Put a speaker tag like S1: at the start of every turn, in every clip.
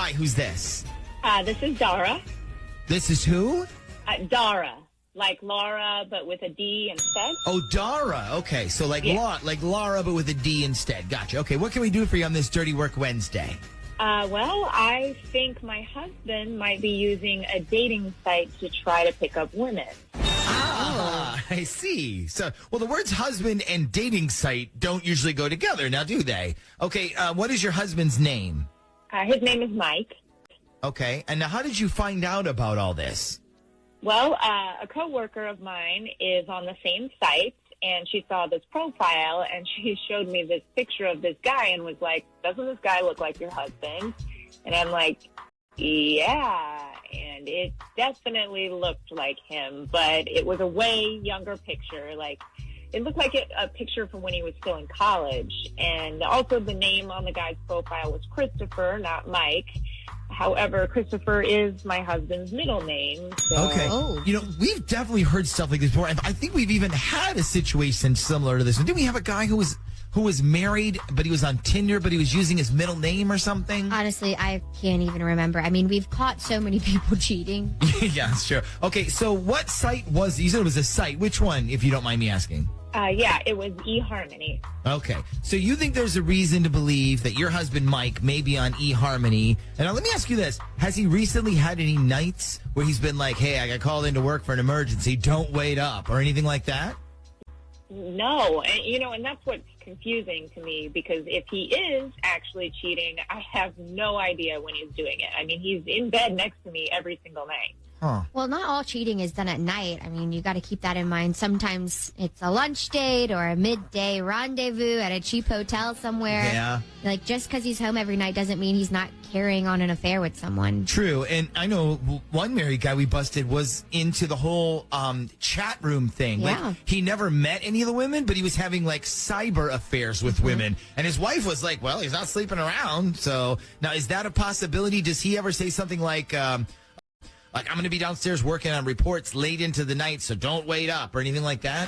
S1: Hi, who's this?
S2: This is Dara.
S1: This is who?
S2: Dara, like Laura, but with a D instead.
S1: Oh, Dara. Okay, so like Laura, but with a D instead. Gotcha. Okay, what can we do for you on this Dirty Work Wednesday?
S2: Well, I think my husband might be using a dating site to try to pick up women.
S1: I see. So, well, the words husband and dating site don't usually go together, now do they? Okay, what is your husband's name?
S2: His name is Mike.
S1: Okay, and now how did you find out about all this?
S2: Well, a coworker of mine is on the same site, and she saw this profile, and she showed me this picture of this guy and was like, doesn't this guy look like your husband? And I'm like, yeah, and it definitely looked like him, but it was a way younger picture. Like, it looked like a picture from when he was still in college. And also the name on the guy's profile was Christopher, not Mike. However, Christopher is my husband's middle name. So.
S1: Okay. Oh. You know, we've definitely heard stuff like this before. And I think we've even had a situation similar to this. And didn't we have a guy who was married, but he was on Tinder, but he was using his middle name or something?
S3: Honestly, I can't even remember. I mean, we've caught so many people cheating.
S1: Yeah, that's true. Okay, so what site was it? You said it was a site. Which one, if you don't mind me asking?
S2: Yeah, it was eHarmony.
S1: Okay. So you think there's a reason to believe that your husband, Mike, may be on eHarmony. And now let me ask you this. Has he recently had any nights where he's been like, hey, I got called into work for an emergency, don't wait up, or anything like that?
S2: No. And that's what's confusing to me, because if he is actually cheating, I have no idea when he's doing it. I mean, he's in bed next to me every single night.
S1: Huh.
S3: Well, not all cheating is done at night. I mean, you got to keep that in mind. Sometimes it's a lunch date or a midday rendezvous at a cheap hotel somewhere.
S1: Yeah.
S3: Like, just because he's home every night doesn't mean he's not carrying on an affair with someone.
S1: True. And I know one married guy we busted was into the whole chat room thing.
S3: Yeah.
S1: Like, he never met any of the women, but he was having like cyber affairs with women. And his wife was like, well, he's not sleeping around. So now, is that a possibility? Does he ever say something like I'm going to be downstairs working on reports late into the night, so don't wait up, or anything like that?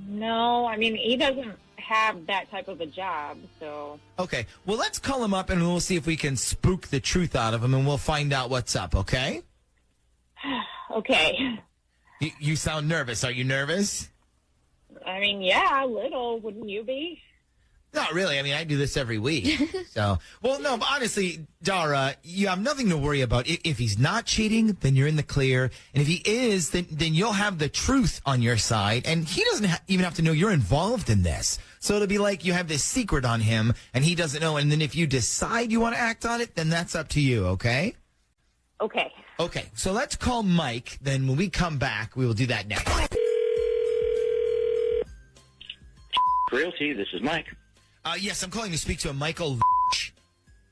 S2: No, I mean, he doesn't have that type of a job, so.
S1: Okay, well, let's call him up, and we'll see if we can spook the truth out of him, and we'll find out what's up, okay?
S2: Okay.
S1: You sound nervous. Are you nervous?
S2: I mean, yeah, a little. Wouldn't you be?
S1: Not really. I mean, I do this every week. So, well, no, but honestly, Dara, you have nothing to worry about. If he's not cheating, then you're in the clear. And if he is, then you'll have the truth on your side. And he doesn't even have to know you're involved in this. So it'll be like you have this secret on him and he doesn't know. And then if you decide you want to act on it, then that's up to you, okay?
S2: Okay.
S1: Okay, so let's call Mike. Then when we come back, we will do that next.
S4: Realty, this is Mike.
S1: Yes, I'm calling to speak to a Michael.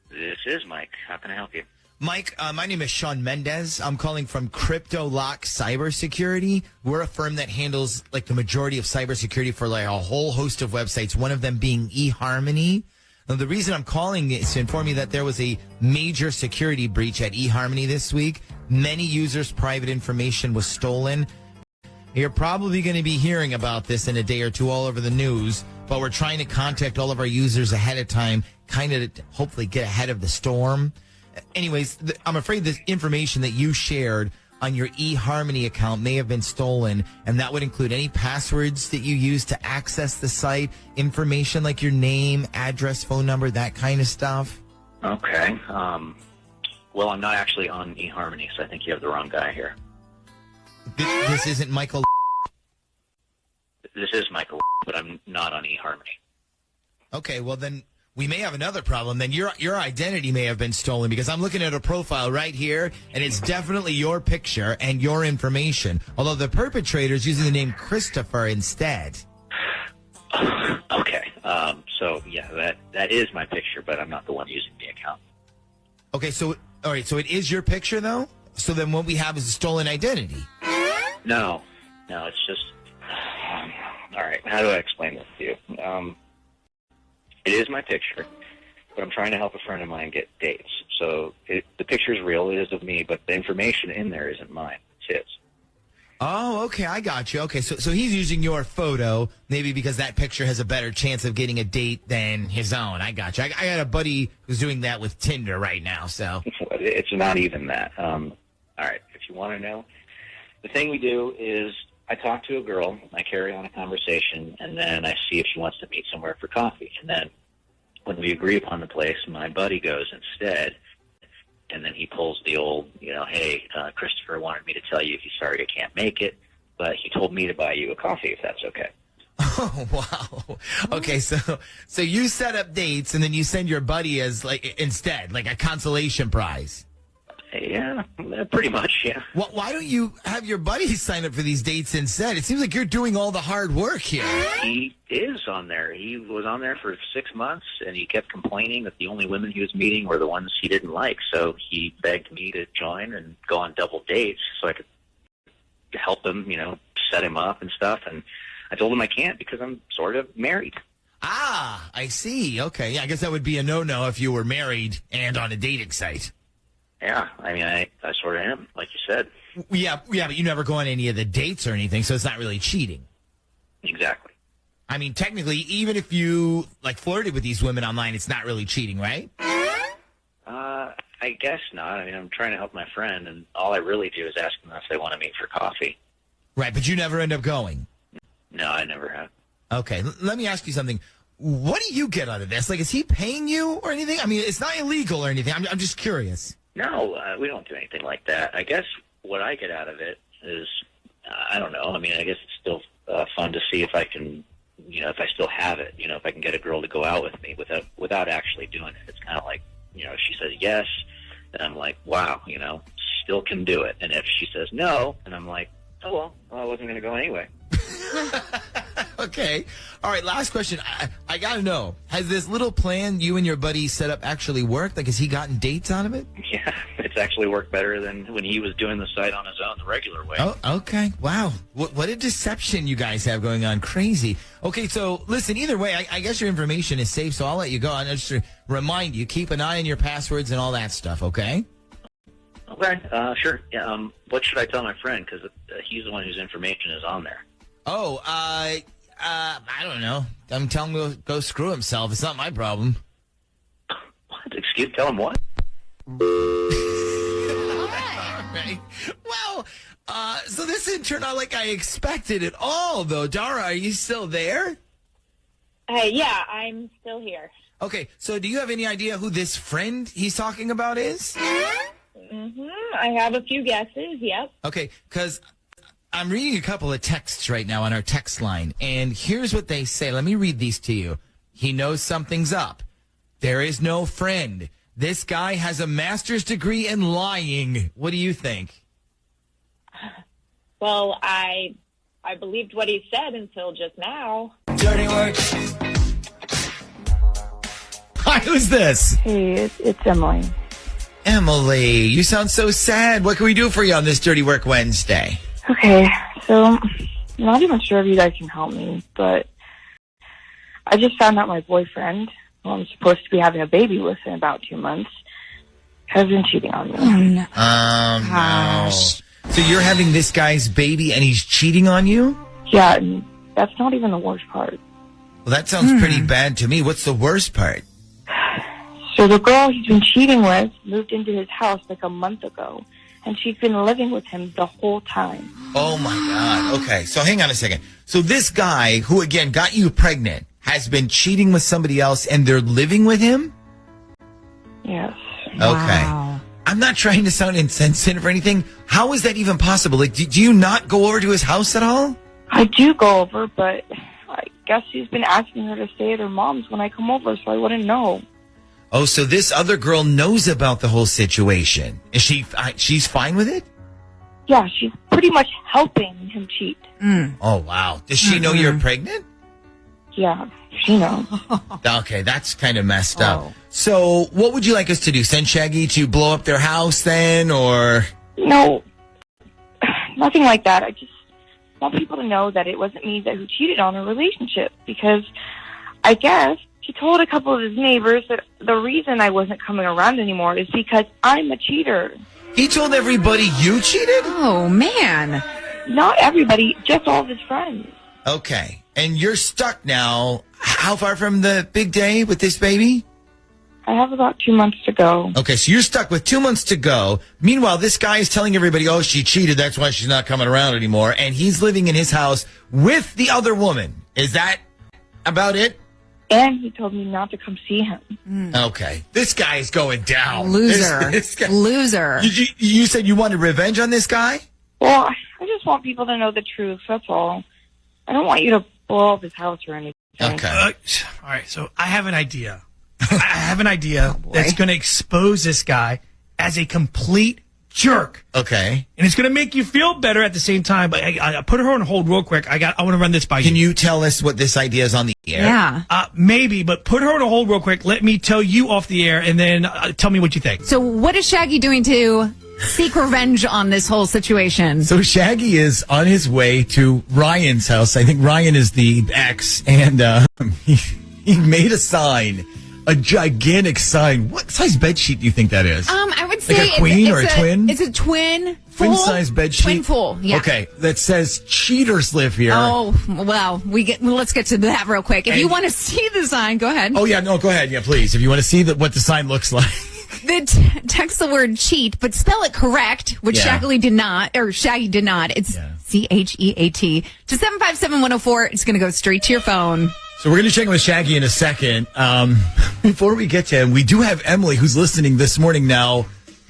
S4: This is Mike. How can I help you?
S1: Mike, my name is Sean Mendez. I'm calling from CryptoLock Cybersecurity. We're a firm that handles like the majority of cybersecurity for like a whole host of websites, one of them being eHarmony. Now, the reason I'm calling is to inform you that there was a major security breach at eHarmony this week. Many users' private information was stolen. You're probably going to be hearing about this in a day or two all over the news, but we're trying to contact all of our users ahead of time, kind of to hopefully get ahead of the storm. Anyways, I'm afraid this information that you shared on your eHarmony account may have been stolen, and that would include any passwords that you use to access the site, information like your name, address, phone number, that kind of stuff.
S4: Okay. Well, I'm not actually on eHarmony, so I think you have the wrong guy here.
S1: This isn't Michael.
S4: This is Michael, but I'm not on eHarmony.
S1: Okay, well then we may have another problem. Then your identity may have been stolen, because I'm looking at a profile right here, and it's definitely your picture and your information. Although the perpetrator is using the name Christopher instead.
S4: Okay. So yeah, that is my picture, but I'm not the one using the account.
S1: Okay, so all right, so it is your picture though. So then what we have is a stolen identity.
S4: No, it's just. All right, how do I explain this to you? It is my picture, but I'm trying to help a friend of mine get dates. So the picture's real, it is of me, but the information in there isn't mine, it's his.
S1: Oh, okay, I got you. Okay, so he's using your photo, maybe because that picture has a better chance of getting a date than his own. I got you. I got a buddy who's doing that with Tinder right now, so.
S4: it's not even that. All right, if you want to know, the thing we do is I talk to a girl, I carry on a conversation, and then I see if she wants to meet somewhere for coffee. And then when we agree upon the place, my buddy goes instead, and then he pulls the old, hey, Christopher wanted me to tell you he's sorry I can't make it, but he told me to buy you a coffee if that's okay.
S1: Oh, wow. Okay, so you set up dates and then you send your buddy as instead, like a consolation prize.
S4: Yeah, pretty much, yeah.
S1: Well, why don't you have your buddy sign up for these dates instead? It seems like you're doing all the hard work here.
S4: He is on there. He was on there for 6 months, and he kept complaining that the only women he was meeting were the ones he didn't like. So he begged me to join and go on double dates so I could help him, set him up and stuff. And I told him I can't because I'm sort of married.
S1: Ah, I see. Okay, yeah, I guess that would be a no-no if you were married and on a dating site.
S4: Yeah, I mean, I sort of am, like you said.
S1: Yeah, but you never go on any of the dates or anything, so it's not really cheating.
S4: Exactly.
S1: I mean, technically, even if you flirted with these women online, it's not really cheating, right?
S4: I guess not. I mean, I'm trying to help my friend, and all I really do is ask them if they want to meet for coffee.
S1: Right, but you never end up going.
S4: No, I never have.
S1: Okay, let me ask you something. What do you get out of this? Is he paying you or anything? I mean, it's not illegal or anything. I'm just curious.
S4: No, we don't do anything like that. I guess what I get out of it is, I don't know. I mean, I guess it's still fun to see if I can, if I still have it. If I can get a girl to go out with me without actually doing it. It's kind of like, if she says yes, then I'm like, wow, still can do it. And if she says no, then I'm like, oh, well, I wasn't going to go anyway.
S1: Okay. All right, last question. I got to know, has this little plan you and your buddy set up actually worked? Has he gotten dates out of it?
S4: Yeah, it's actually worked better than when he was doing the site on his own the regular way.
S1: Oh, okay. Wow. What a deception you guys have going on. Crazy. Okay, so listen, either way, I guess your information is safe, so I'll let you go. And just to remind you, keep an eye on your passwords and all that stuff, okay?
S4: Okay, sure. Yeah, what should I tell my friend? Because he's the one whose information is on there.
S1: Oh, I don't know. I'm telling him to go screw himself. It's not my problem.
S4: What? Tell him what?
S1: All right. Well, so this didn't turn out like I expected at all, though. Dara, are you still there?
S2: Yeah, I'm still here.
S1: Okay, so do you have any idea who this friend he's talking about is?
S2: I have a few guesses, yep.
S1: Okay, because I'm reading a couple of texts right now on our text line, and here's what they say. Let me read these to you. He knows something's up. There is no friend. This guy has a master's degree in lying. What do you think?
S2: Well, I believed what he said until just now.
S1: Dirty work. Hi, who's this?
S5: Hey, it's Emily.
S1: Emily, you sound so sad. What can we do for you on this Dirty Work Wednesday?
S5: Okay, so I'm not even sure if you guys can help me, but I just found out my boyfriend, who I'm supposed to be having a baby with in about 2 months, has been cheating on me.
S1: No. So you're having this guy's baby and he's cheating on you?
S5: Yeah, and that's not even the worst part.
S1: Well, that sounds pretty bad to me. What's the worst part?
S5: So the girl he's been cheating with moved into his house like a month ago, and she's been living with him the whole time.
S1: Oh, my God. Okay, so hang on a second. So this guy, who, again, got you pregnant, has been cheating with somebody else, and they're living with him?
S5: Yes.
S1: Okay. Wow. I'm not trying to sound insensitive or anything. How is that even possible? Do you not go over to his house at all?
S5: I do go over, but I guess he's been asking her to stay at her mom's when I come over, so I wouldn't know.
S1: Oh, so this other girl knows about the whole situation. Is she's fine with it?
S5: Yeah, she's pretty much helping him cheat.
S1: Oh, wow. Does she know you're pregnant?
S5: Yeah, she knows.
S1: Okay, that's kind of messed up. So what would you like us to do? Send Shaggy to blow up their house then, or?
S5: No, nothing like that. I just want people to know that it wasn't me who cheated on her relationship, because I guess he told a couple of his neighbors that the reason I wasn't coming around anymore is because I'm a cheater.
S1: He told everybody you cheated?
S6: Oh, man.
S5: Not everybody, just all of his friends.
S1: Okay. And you're stuck now. How far from the big day with this baby?
S5: I have about 2 months to go.
S1: Okay, so you're stuck with 2 months to go. Meanwhile, this guy is telling everybody, oh, she cheated. That's why she's not coming around anymore. And he's living in his house with the other woman. Is that about it?
S5: And he told me not to come see him.
S1: Okay. This guy is going down.
S6: Loser.
S1: This guy-
S6: Loser.
S1: You said you wanted revenge on this guy?
S5: Well, I just want people to know the truth. That's all. I don't want you to blow up his house or anything.
S1: Okay.
S7: All right, so I have an idea. I have an idea that's going to expose this guy as a complete jerk.
S1: Okay.
S7: And it's going to make you feel better at the same time. But I put her on hold real quick. I want to run this by you.
S1: Can you tell us what this idea is on the air?
S6: Yeah.
S7: Maybe, but put her on a hold real quick. Let me tell you off the air, and then tell me what you think.
S6: So what is Shaggy doing to seek revenge on this whole situation?
S1: So Shaggy is on his way to Ryan's house. I think Ryan is the ex, and he made a sign. A gigantic sign. What size bed sheet do you think that is?
S6: I would say
S1: like a queen or a twin?
S6: It's a twin.
S1: Twin size bed sheet.
S6: Twin full. Yeah.
S1: Okay, that says cheaters live here.
S6: Oh well, let's get to that real quick. If you want to see the sign, go ahead.
S1: Oh yeah, no, go ahead. Yeah, please. If you want to see what the sign looks like.
S6: Text the word cheat, but spell it correct, which Shaggy did not. It's CHEAT to 757-104. It's going to go straight to your phone.
S1: So we're going to check in with Shaggy in a second. Before we get to him, we do have Emily who's listening this morning now.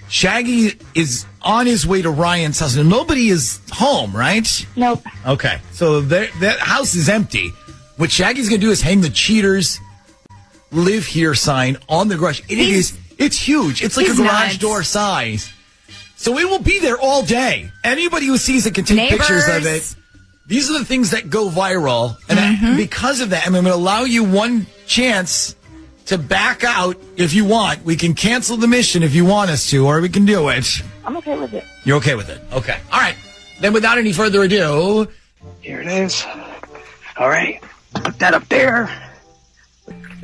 S1: Shaggy is on his way to Ryan's house. And nobody is home, right?
S5: Nope.
S1: Okay. So that house is empty. What Shaggy's going to do is hang the cheaters live here sign on the garage. It's huge. It's like a garage door size. So it will be there all day. Anybody who sees it can take pictures of it. These are the things that go viral. And because of that, I'm going to allow you one chance to back out if you want. We can cancel the mission if you want us to, or we can do it.
S5: I'm okay with it.
S1: You're okay with it? Okay. All right. Then without any further ado.
S7: Here it is. All right. Put that up there.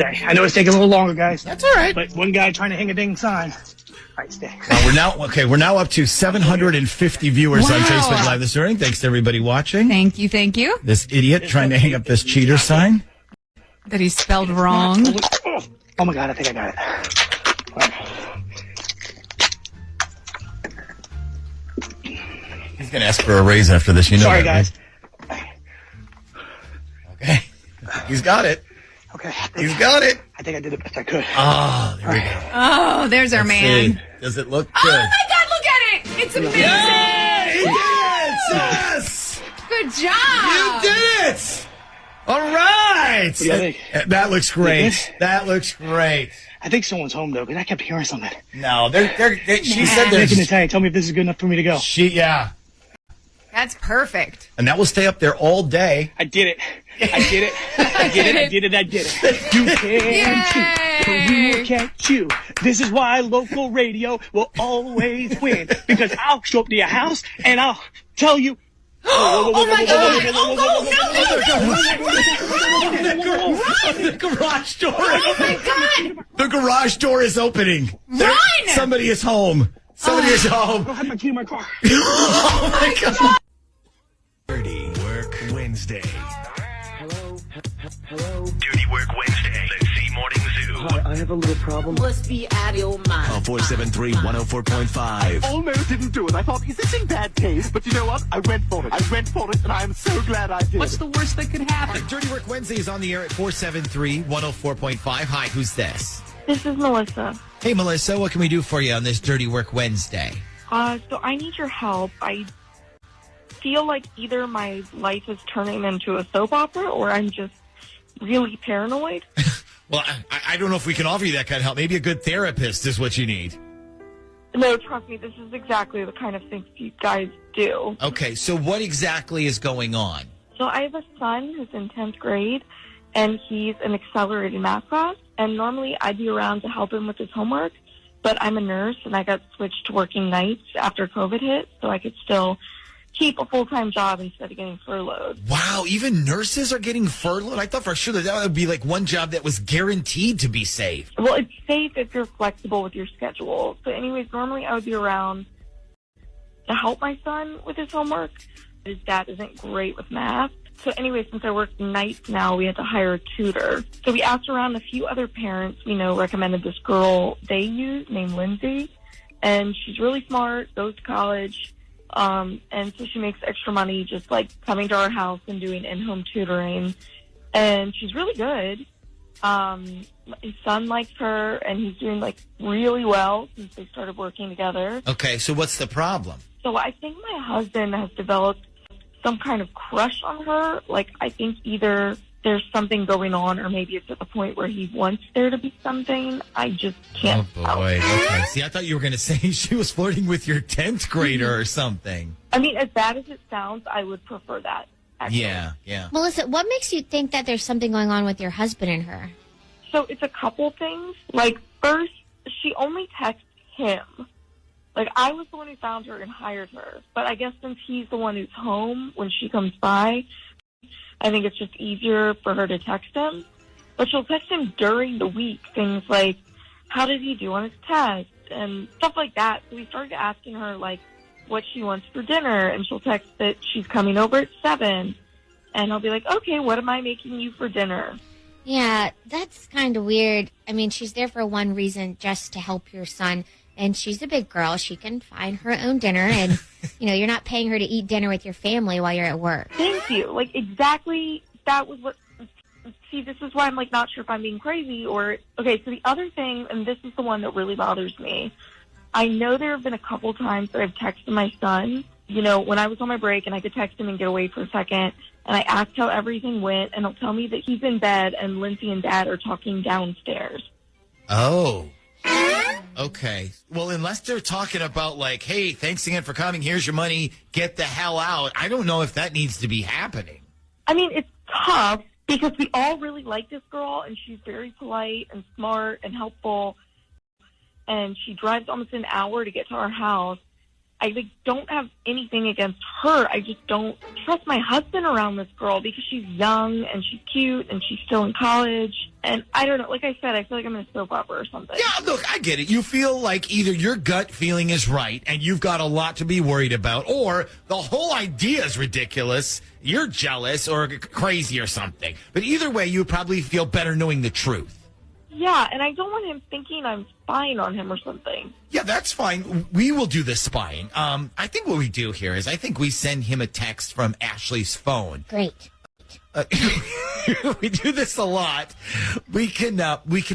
S7: I know it's taking a little longer, guys.
S1: That's all right.
S7: But one guy trying to hang a dang sign. All right, stay.
S1: We're now up to 750 viewers on Facebook Live this morning. Thanks to everybody watching.
S6: Thank you.
S1: This idiot trying to hang up this cheater sign.
S6: That he spelled wrong.
S7: Oh my God, I think I got it.
S1: He's going to ask for a raise after this.
S7: Sorry, guys.
S1: Right? Okay. He's got it.
S7: Okay.
S1: He's got it.
S7: I think I did the best I could.
S1: Oh, there we go.
S6: Oh, there's our man.
S1: See. Does it look
S6: Oh
S1: good?
S6: my God, look at it. It's amazing.
S1: Yay! He did it! Yes!
S6: Good job.
S1: You did it! All right.
S7: What do you think?
S1: That looks great. That looks great.
S7: I think someone's home, though, because I kept hearing something.
S1: No, she said
S7: Nick
S1: there's...
S7: and Natalia, tell me if this is good enough for me to go.
S1: Yeah.
S6: That's perfect.
S1: And that will stay up there all day.
S7: I did it. I did it. I did it. I did it. I did it. You can chew. You can't chew. This is why local radio will always win. Because I'll show up to your house and I'll tell you.
S6: Oh my God.
S1: The garage door.
S6: Oh my God.
S1: The garage door is opening.
S6: Run.
S1: Somebody is home. Somebody is home.
S7: I have my key in my car.
S1: Oh my God.
S8: Dirty Work Wednesday.
S9: Hello?
S8: Dirty Work Wednesday. Let's see Morning Zoo.
S9: Hi, I have a little problem.
S10: Must be out of your mind.
S8: Call 473-104.5.
S9: Almost didn't do it. I thought, is this in bad taste? But you know what? I went for it, and I am so glad I did.
S10: What's the worst that could happen?
S1: Dirty Work Wednesday is on the air at 473-104.5. Hi, who's this?
S5: This is Melissa.
S1: Hey, Melissa, what can we do for you on this Dirty Work Wednesday?
S5: So I need your help. I feel like either my life is turning into a soap opera or I'm just really paranoid.
S1: Well, I don't know if we can offer you that kind of help. Maybe a good therapist is what you need.
S5: No, trust me, this is exactly the kind of things you guys do.
S1: Okay, so what exactly is going on?
S5: So I have a son who's in 10th grade, and he's in accelerated math class, and normally I'd be around to help him with his homework, but I'm a nurse, and I got switched to working nights after COVID hit, so I could still keep a full-time job instead of getting furloughed.
S1: Wow, even nurses are getting furloughed? I thought for sure that would be like one job that was guaranteed to be safe.
S5: Well, it's safe if you're flexible with your schedule. So anyways, normally I would be around to help my son with his homework. His dad isn't great with math. So anyway, since I work nights now, we had to hire a tutor. So we asked around a few other parents, recommended this girl they use named Lindsay. And she's really smart, goes to college. And so she makes extra money just like coming to our house and doing in-home tutoring. And she's really good. His son likes her, and he's doing like really well since they started working together.
S1: Okay, so what's the problem?
S5: So I think my husband has developed some kind of crush on her. Like, I think either there's something going on, or maybe it's at the point where he wants there to be something. I just can't.
S1: Oh, boy. Okay. See, I thought you were going to say she was flirting with your 10th grader or something.
S5: I mean, as bad as it sounds, I would prefer that. Actually.
S1: Yeah.
S3: Melissa, what makes you think that there's something going on with your husband and her?
S5: So it's a couple things. Like, first, she only texts him. Like, I was the one who found her and hired her. But I guess since he's the one who's home when she comes by, I think it's just easier for her to text him. But she'll text him during the week, things like, how did he do on his test? And stuff like that. So we started asking her, like, what she wants for dinner. And she'll text that she's coming over at 7. And I'll be like, okay, what am I making you for dinner?
S3: Yeah, that's kind of weird. I mean, she's there for one reason, just to help your son. And she's a big girl. She can find her own dinner. And, you're not paying her to eat dinner with your family while you're at work.
S5: Thank you. Like, exactly. That was what. See, this is why I'm, like, not sure if I'm being crazy or. Okay, so the other thing, and this is the one that really bothers me. I know there have been a couple times that I've texted my son, when I was on my break and I could text him and get away for a second. And I asked how everything went, and he'll tell me that he's in bed and Lindsay and Dad are talking downstairs.
S1: Oh. Okay. Well, unless they're talking about like, hey, thanks again for coming. Here's your money. Get the hell out. I don't know if that needs to be happening.
S5: I mean, it's tough because we all really like this girl, and she's very polite and smart and helpful. And she drives almost an hour to get to our house. I don't have anything against her. I just don't trust my husband around this girl because she's young and she's cute and she's still in college. And I don't know. Like I said, I feel like I'm in a soap opera or something.
S1: Yeah, look, I get it. You feel like either your gut feeling is right and you've got a lot to be worried about, or the whole idea is ridiculous. You're jealous or crazy or something. But either way, you would probably feel better knowing the truth.
S5: Yeah, and I don't want him thinking I'm spying on him or something.
S1: Yeah, that's fine. We will do the spying. I think what we do here is I think we send him a text from Ashley's phone.
S3: Great.
S1: We do this a lot. We can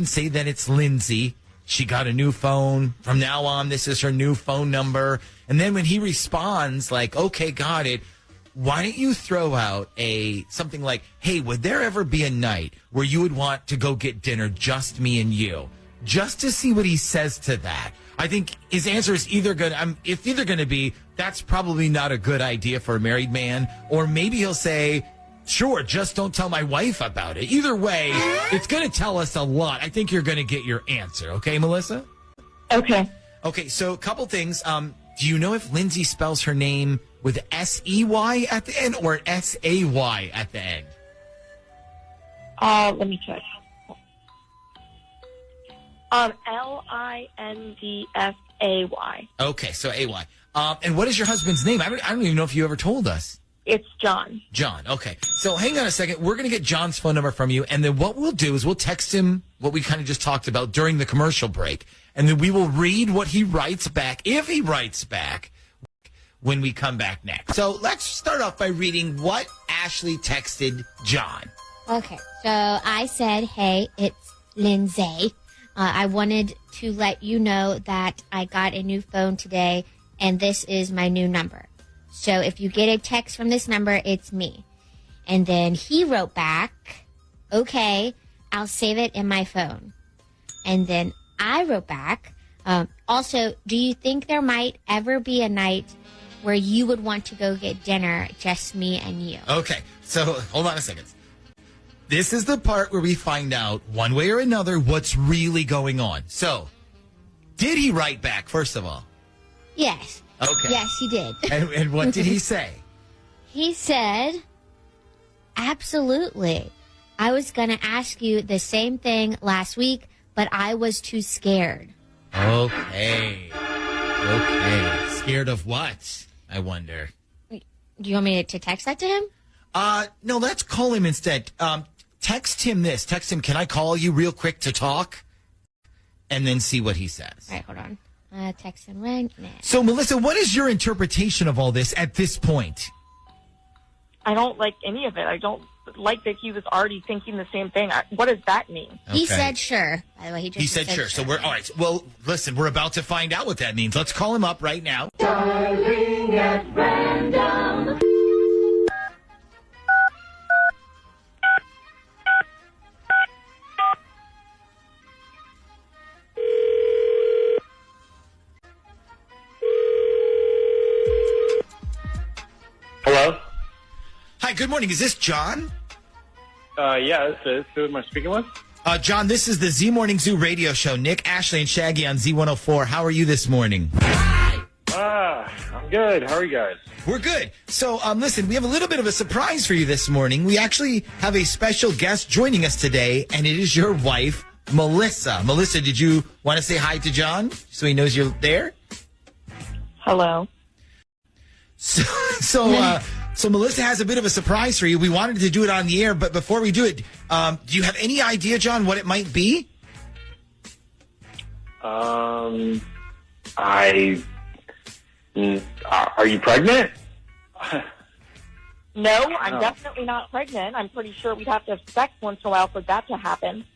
S1: say that it's Lindsay. She got a new phone. From now on, this is her new phone number. And then when he responds like, okay, got it. Why don't you throw out something like, hey, would there ever be a night where you would want to go get dinner, just me and you? Just to see what he says to that. I think his answer is either going to be, that's probably not a good idea for a married man, or maybe he'll say, sure, just don't tell my wife about it. Either way, it's going to tell us a lot. I think you're going to get your answer. Okay, Melissa?
S5: Okay.
S1: Okay, so a couple things. Do you know if Lindsay spells her name with S-E-Y at the end or S-A-Y at the end?
S5: Let me check. L-I-N-D-S-A-Y.
S1: Okay, so A-Y. And what is your husband's name? I don't even know if you ever told us.
S5: It's John.
S1: John, okay. So hang on a second. We're going to get John's phone number from you, and then what we'll do is we'll text him what we kind of just talked about during the commercial break, and then we will read what he writes back, if he writes back, when we come back next. So let's start off by reading what Ashley texted John.
S3: Okay, so I said, hey, it's Lindsay. I wanted to let you know that I got a new phone today, and this is my new number. So if you get a text from this number, it's me. And then he wrote back, okay, I'll save it in my phone. And then I wrote back, also, do you think there might ever be a night where you would want to go get dinner, just me and you?
S1: Okay, so hold on a second. This is the part where we find out, one way or another, what's really going on. So, did he write back, first of all?
S3: Yes.
S1: Okay.
S3: Yes, he did.
S1: And what did he say?
S3: He said, absolutely. I was going to ask you the same thing last week, but I was too scared.
S1: Okay. Scared of what, I wonder?
S3: Do you want me to text that to him?
S1: No, let's call him instead. Text him this. Text him, can I call you real quick to talk? And then see what he says.
S3: All right, hold on. Text him right now.
S1: So, Melissa, what is your interpretation of all this at this point?
S5: I don't like any of it. I don't like that he was already thinking the same thing. What does that mean?
S3: He said sure. By the way, he
S1: said sure. So we're all right. Well, listen, we're about to find out what that means. Let's call him up right now.
S10: Darling at random.
S11: Hello?
S1: Hi, good morning. Is this John?
S11: Yeah, this is. Who am I speaking with?
S1: John, this is the Z Morning Zoo radio show. Nick, Ashley, and Shaggy on Z104. How are you this morning?
S11: I'm good. How are you guys?
S1: We're good. So, listen, we have a little bit of a surprise for you this morning. We actually have a special guest joining us today, and it is your wife, Melissa. Melissa, did you want to say hi to John so he knows you're there?
S5: Hello.
S1: So Melissa has a bit of a surprise for you. We wanted to do it on the air, but before we do it, do you have any idea, John, what it might be?
S11: Are you pregnant?
S5: No, I'm definitely not pregnant. I'm pretty sure we'd have to have sex once in a while for that to happen.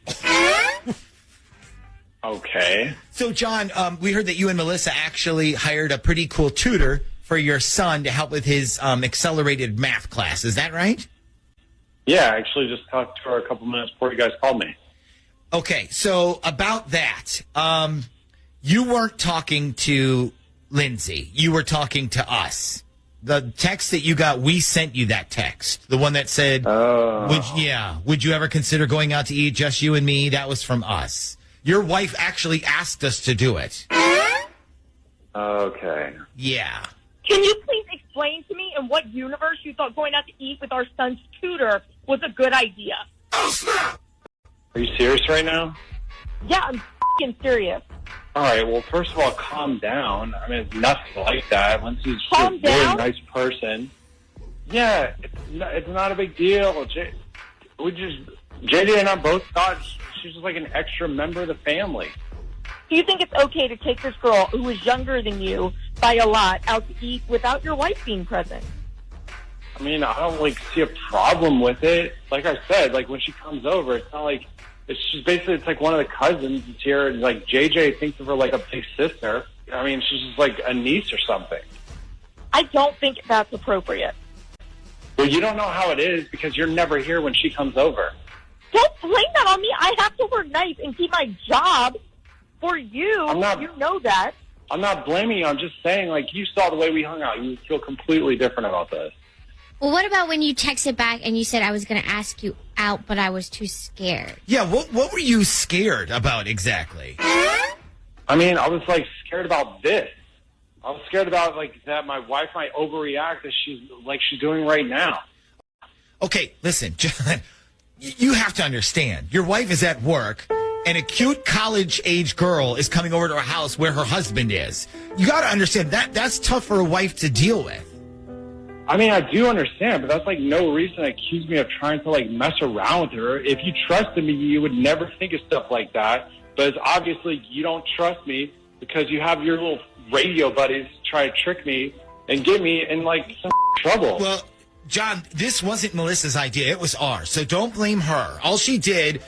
S11: Okay.
S1: So, John, we heard that you and Melissa actually hired a pretty cool tutor for your son to help with his accelerated math class. Is that right?
S11: Yeah, I actually just talked to her a couple minutes before you guys called me.
S1: Okay, so about that, you weren't talking to Lindsay. You were talking to us. The text that you got, we sent you that text. The one that said, would you ever consider going out to eat, just you and me? That was from us. Your wife actually asked us to do it.
S11: Okay.
S1: Yeah.
S5: Can you please explain to me in what universe you thought going out to eat with our son's tutor was a good idea?
S11: Are you serious right now?
S5: Yeah, I'm f***ing serious.
S11: All right, well, first of all, calm down. I mean, it's nothing like that. Lindsay's
S5: Calm
S11: a really
S5: down?
S11: nice person. Yeah, it's not a big deal. JJ and I both thought she's just like an extra member of the family.
S5: Do you think it's okay to take this girl who is younger than you by a lot out to eat without your wife being present?
S11: I mean, I don't see a problem with it. Like I said, when she comes over, it's not like it's just basically it's like one of the cousins is here, and JJ thinks of her like a big sister. I mean, she's just like a niece or something.
S5: I don't think that's appropriate.
S11: Well, you don't know how it is because you're never here when she comes over.
S5: Don't blame that on me. I have to work nights and keep my job for you. You know that.
S11: I'm not blaming you. I'm just saying, you saw the way we hung out. You feel completely different about this.
S3: Well, what about when you texted back and you said I was going to ask you out, but I was too scared?
S1: Yeah, what were you scared about exactly?
S11: I mean, I was scared about this. I was scared about that my wife might overreact as she's doing right now.
S1: Okay, listen, John, you have to understand. Your wife is at work, and a cute college-age girl is coming over to her house where her husband is. You got to understand that's tough for a wife to deal with.
S11: I mean, I do understand, but that's no reason to accuse me of trying to mess around with her. If you trusted me, you would never think of stuff like that. But it's obviously you don't trust me because you have your little radio buddies try to trick me and get me in some trouble.
S1: Well, John, this wasn't Melissa's idea. It was ours. So don't blame her. All she did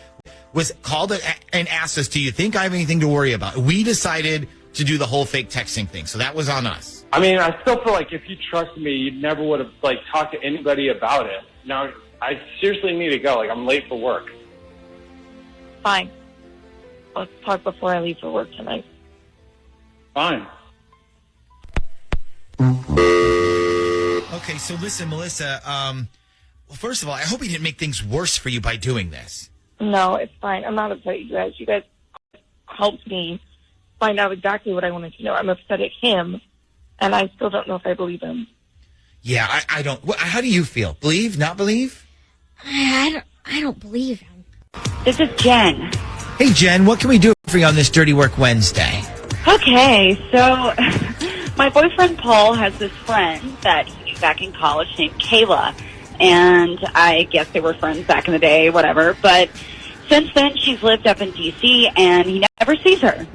S1: was called and asked us, do you think I have anything to worry about? We decided to do the whole fake texting thing. So that was on us.
S11: I mean, I still feel if you trusted me, you never would have talked to anybody about it. Now, I seriously need to go. I'm late for work.
S5: Fine. Let's talk before I leave for work tonight.
S11: Fine.
S1: Okay, so listen, Melissa, well, first of all, I hope he didn't make things worse for you by doing this.
S5: No, it's fine. I'm not upset at you guys. You guys helped me find out exactly what I wanted to know. I'm upset at him, and I still don't know if I believe him.
S1: Yeah, I don't. How do you feel? Believe? Not believe?
S3: I don't believe him.
S12: This is Jen.
S1: Hey, Jen, what can we do for you on this Dirty Work Wednesday?
S12: Okay, so my boyfriend Paul has this friend that he knew back in college named Kayla. and I guess they were friends back in the day, whatever. But since then, she's lived up in D.C., and he never sees her.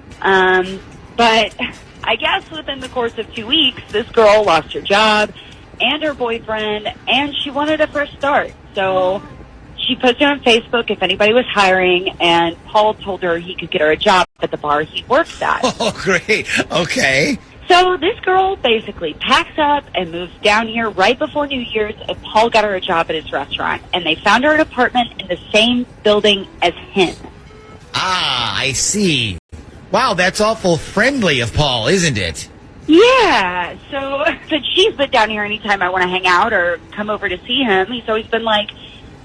S12: But I guess within the course of 2 weeks, this girl lost her job and her boyfriend, and she wanted a fresh start. So she posted on Facebook if anybody was hiring, and Paul told her he could get her a job at the bar he works at.
S1: Oh, great. Okay.
S12: So this girl basically packs up and moves down here right before New Year's, and Paul got her a job at his restaurant. And they found her an apartment in the same building as him.
S1: Ah, I see. Wow, that's awful friendly of Paul, isn't it?
S12: Yeah. So since she's been down here anytime I want to hang out or come over to see him, he's always been like,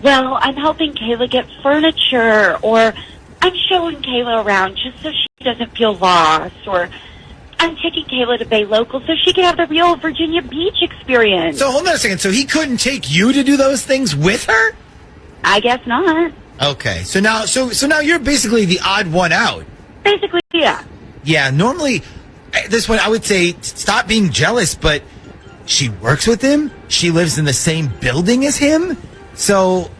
S12: well, I'm helping Kayla get furniture, or I'm showing Kayla around just so she doesn't feel lost, or I'm taking Kayla to Bay Local so she can have the real Virginia Beach experience.
S1: So hold on a second. So he couldn't take you to do those things with her?
S12: I guess not.
S1: Okay. So now you're basically the odd one out.
S12: Basically, yeah.
S1: Yeah, normally this one I would say stop being jealous, but she works with him. She lives in the same building as him. So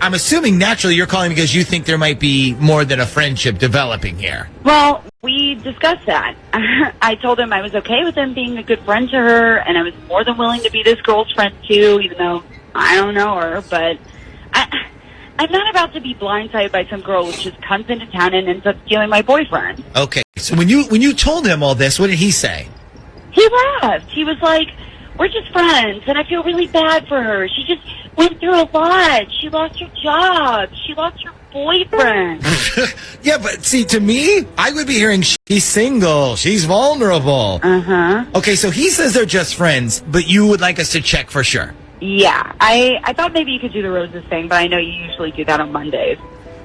S1: I'm assuming naturally you're calling because you think there might be more than a friendship developing here.
S12: Well, we discussed that. I told him I was okay with him being a good friend to her, and I was more than willing to be this girl's friend too, even though I don't know her. But I'm not about to be blindsided by some girl who just comes into town and ends up stealing my boyfriend.
S1: Okay, so when you told him all this, what did he say?
S12: He laughed. He was like, we're just friends, and I feel really bad for her. She just went through a lot. She lost her job. She lost her boyfriend.
S1: Yeah, but see, to me, I would be hearing she's single. She's vulnerable.
S12: Uh-huh.
S1: Okay, so he says they're just friends, but you would like us to check for sure.
S12: Yeah. I thought maybe you could do the roses thing, but I know you usually do that on Mondays.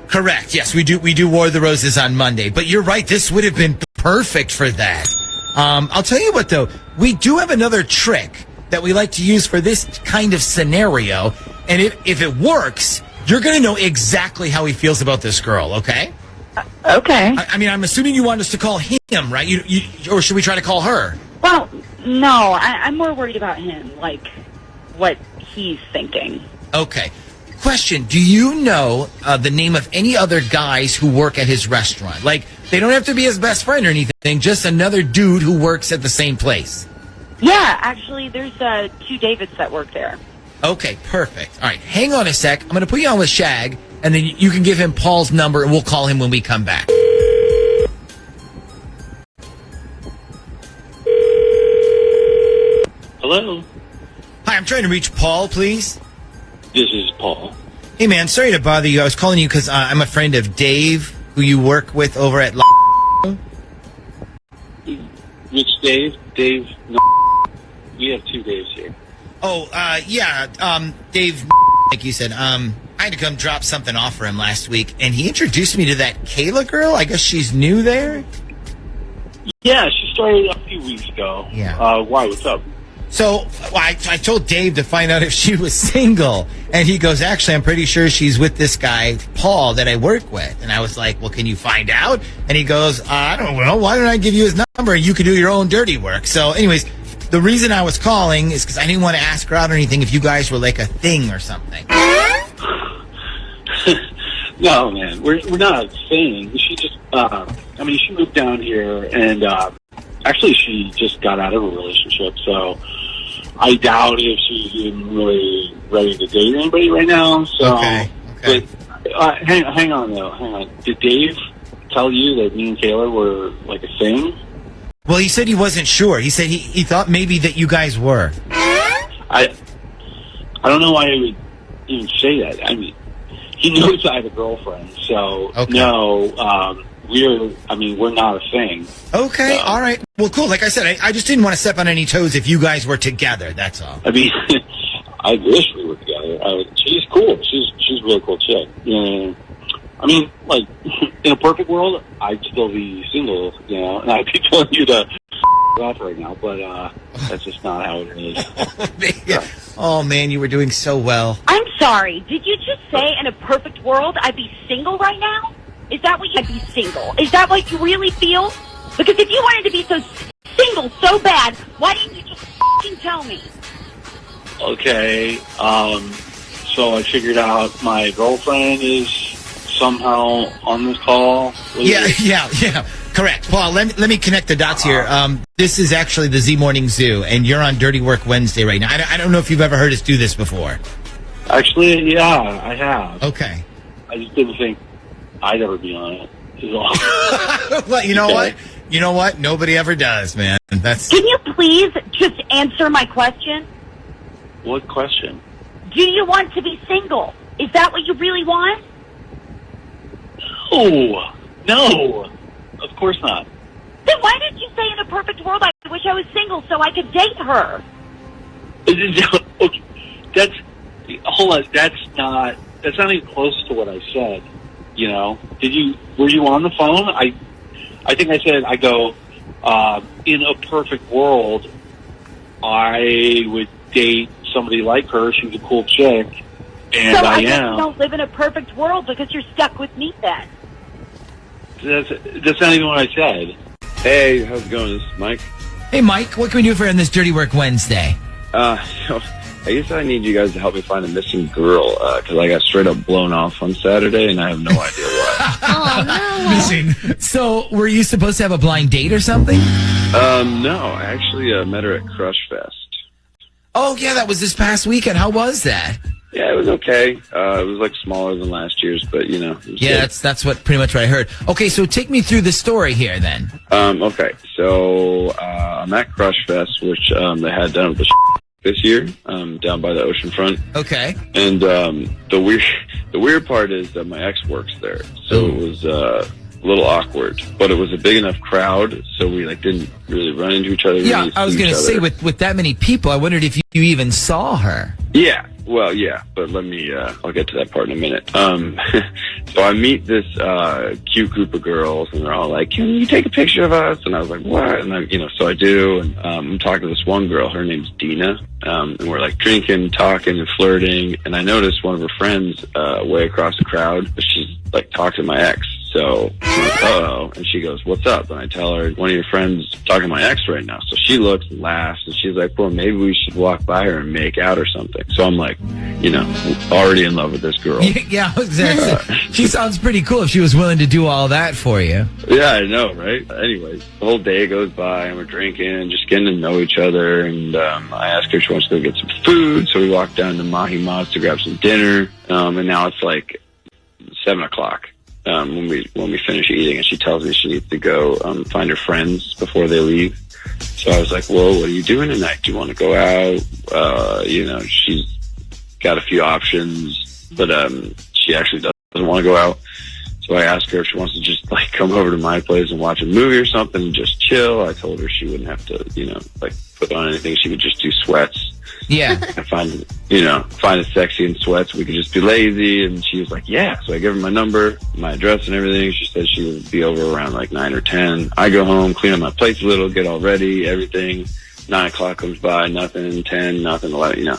S1: Correct. Yes, we do War of the Roses on Monday. But you're right. This would have been perfect for that. I'll tell you what, though. We do have another trick that we like to use for this kind of scenario. And if it works, you're going to know exactly how he feels about this girl, okay?
S12: Okay.
S1: I mean, I'm assuming you want us to call him, right? Or should we try to call her?
S12: Well, no. I'm more worried about him, like what he's thinking.
S1: Okay. Question, do you know the name of any other guys who work at his restaurant? Like, they don't have to be his best friend or anything, just another dude who works at the same place.
S12: Yeah, actually, there's 2 Davids that work there.
S1: Okay, perfect. All right, hang on a sec. I'm going to put you on with Shag, and then you can give him Paul's number, and we'll call him when we come back.
S13: Hello?
S1: Hi, I'm trying to reach Paul, please.
S13: This is Paul.
S1: Hey, man, sorry to bother you. I was calling you because I'm a friend of Dave, who you work with over at
S13: Which Dave? Dave, no. We have 2 Daves here.
S1: Oh, yeah, Dave, like you said, I had to come drop something off for him last week, and he introduced me to that Kayla girl. I guess she's new there?
S13: Yeah, she started a few weeks ago.
S1: Yeah.
S13: Why? What's up?
S1: So I told Dave to find out if she was single, and he goes, actually, I'm pretty sure she's with this guy, Paul, that I work with. And I was like, well, can you find out? And he goes, I don't know. Why don't I give you his number and you can do your own dirty work? So anyways, the reason I was calling is because I didn't want to ask her out or anything if you guys were like a thing or something.
S13: No, man, we're not a thing. She just, she moved down here, and actually she just got out of a relationship, so I doubt if she's even really ready to date anybody right now. So,
S1: okay.
S13: But hang on. Did Dave tell you that me and Kayla were like a thing?
S1: Well, he said he wasn't sure. He said he thought maybe that you guys were.
S13: I don't know why he would even say that. I mean, he knows I have a girlfriend, so
S1: okay.
S13: No, we're not a thing.
S1: Okay,
S13: so.
S1: All right. Well, cool. Like I said, I just didn't want to step on any toes if you guys were together. That's all.
S13: I mean, I wish we were together. She's cool. She's a really cool chick. Yeah. I mean, like, in a perfect world, I'd still be single, and I'd be telling you to off right now, but that's just not how it is.
S1: Yeah. Oh, man, you were doing so well.
S12: I'm sorry. Did you just say in a perfect world I'd be single right now? Is that what you'd be single? Is that what you really feel? Because if you wanted to be so single so bad, why didn't you just f***ing tell me?
S13: Okay, So I figured out my girlfriend is somehow on this call.
S1: Yeah. Correct. Paul, let me connect the dots here. This is actually the Z Morning Zoo, and you're on Dirty Work Wednesday right now. I don't know if you've ever heard us do this before.
S13: Actually, yeah, I have.
S1: Okay.
S13: I just didn't think I'd ever be on it.
S1: Well, you know what? You know what? Nobody ever does, man. That's.
S12: Can you please just answer my question?
S13: What question?
S12: Do you want to be single? Is that what you really want?
S13: No, of course not.
S12: Then why didn't you say in a perfect world, I wish I was single so I could date her?
S13: Hold on, that's not even close to what I said. You know, were you on the phone? I think I said, in a perfect world, I would date somebody like her. She's a cool chick, and
S12: so I
S13: am.
S12: guess you don't live in a perfect world because you're stuck with me then.
S13: That's not even what I said.
S14: Hey, how's it going? This is Mike.
S1: Hey, Mike, what can we do for you on this Dirty Work Wednesday?
S14: So I guess I need you guys to help me find a missing girl because I got straight up blown off on Saturday and I have no idea why.
S3: Oh, no.
S1: Missing. So, were you supposed to have a blind date or something?
S14: No, I actually met her at Crushfest.
S1: Oh, yeah, that was this past weekend. How was that?
S14: Yeah, it was okay. It was like smaller than last year's, but you know. It was good.
S1: That's pretty much what I heard. Okay, so take me through the story here then.
S14: Okay, so I'm at Crushfest, which they had down at the this year, down by the ocean front.
S1: Okay.
S14: And the weird part is that my ex works there, so it was a little awkward. But it was a big enough crowd, so we didn't really run into each other.
S1: Yeah, I was going to say with that many people, I wondered if you even saw her.
S14: Yeah. Well, yeah, but let me, I'll get to that part in a minute. So I meet this, cute group of girls and they're all like, can you take a picture of us? And I was like, what? And so I do. And, I'm talking to this one girl, her name's Dina. And we're drinking, talking and flirting. And I noticed one of her friends, way across the crowd, she's talking to my ex. So I'm like, uh-oh. And she goes, what's up? And I tell her, one of your friends talking to my ex right now. So she looks and laughs and she's like, well, maybe we should walk by her and make out or something. So I'm like, already in love with this girl.
S1: Yeah, exactly. She sounds pretty cool if she was willing to do all that for you.
S14: Yeah, I know, right? Anyways, the whole day goes by and we're drinking and just getting to know each other. And I asked her if she wants to go get some food. So we walked down to Mahi Ma's to grab some dinner. And now it's 7 o'clock. When we finish eating, and she tells me she needs to go find her friends before they leave. So I was like, well, what are you doing tonight? Do you want to go out? She's got a few options, but she actually doesn't want to go out. So I asked her if she wants to just come over to my place and watch a movie or something and just chill. I told her she wouldn't have to, put on anything. She could just do sweats.
S1: Yeah.
S14: I find it sexy in sweats. We could just be lazy. And she was like, yeah. So I gave her my number, my address and everything. She said she would be over around 9 or 10. I go home, clean up my place a little, get all ready, everything. 9 o'clock comes by, nothing. 10, nothing, 11,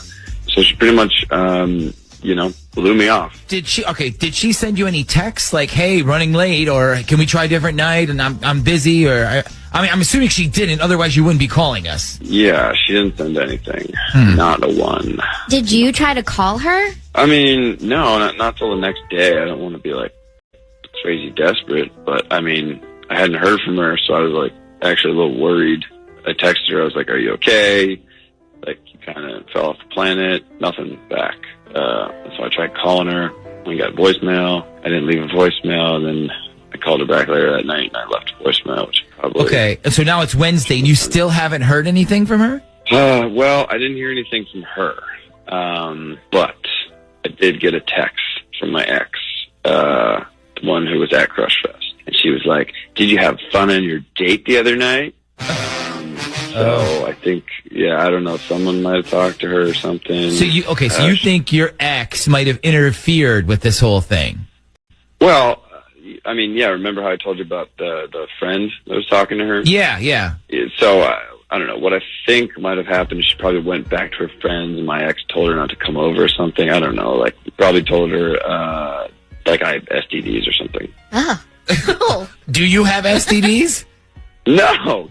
S14: So she pretty much, blew me off.
S1: Did she send you any texts hey, running late, or can we try a different night and I'm busy, or I'm assuming she didn't, otherwise you wouldn't be calling us.
S14: Yeah, she didn't send anything. Not a one.
S3: Did you try to call her?
S14: I mean, no, not till the next day. I don't want to be crazy desperate, but I hadn't heard from her, so I was actually a little worried. I texted her, I was like, are you okay? You kind of fell off the planet, nothing back. So I tried calling her. We got voicemail. I didn't leave a voicemail. And then I called her back later that night and I left a voicemail, which probably...
S1: Okay, so now it's Wednesday and you still haven't heard anything from her?
S14: Well, I didn't hear anything from her. But I did get a text from my ex, the one who was at Crushfest. And she was like, did you have fun on your date the other night? So I think, I don't know, someone might have talked to her or something.
S1: So you think your ex might have interfered with this whole thing?
S14: Well, remember how I told you about the friend that was talking to her?
S1: Yeah.
S14: So I don't know. What I think might have happened is she probably went back to her friends and my ex told her not to come over or something. I don't know. Probably told her, I have STDs or something.
S3: Oh.
S1: Do you have STDs?
S14: No.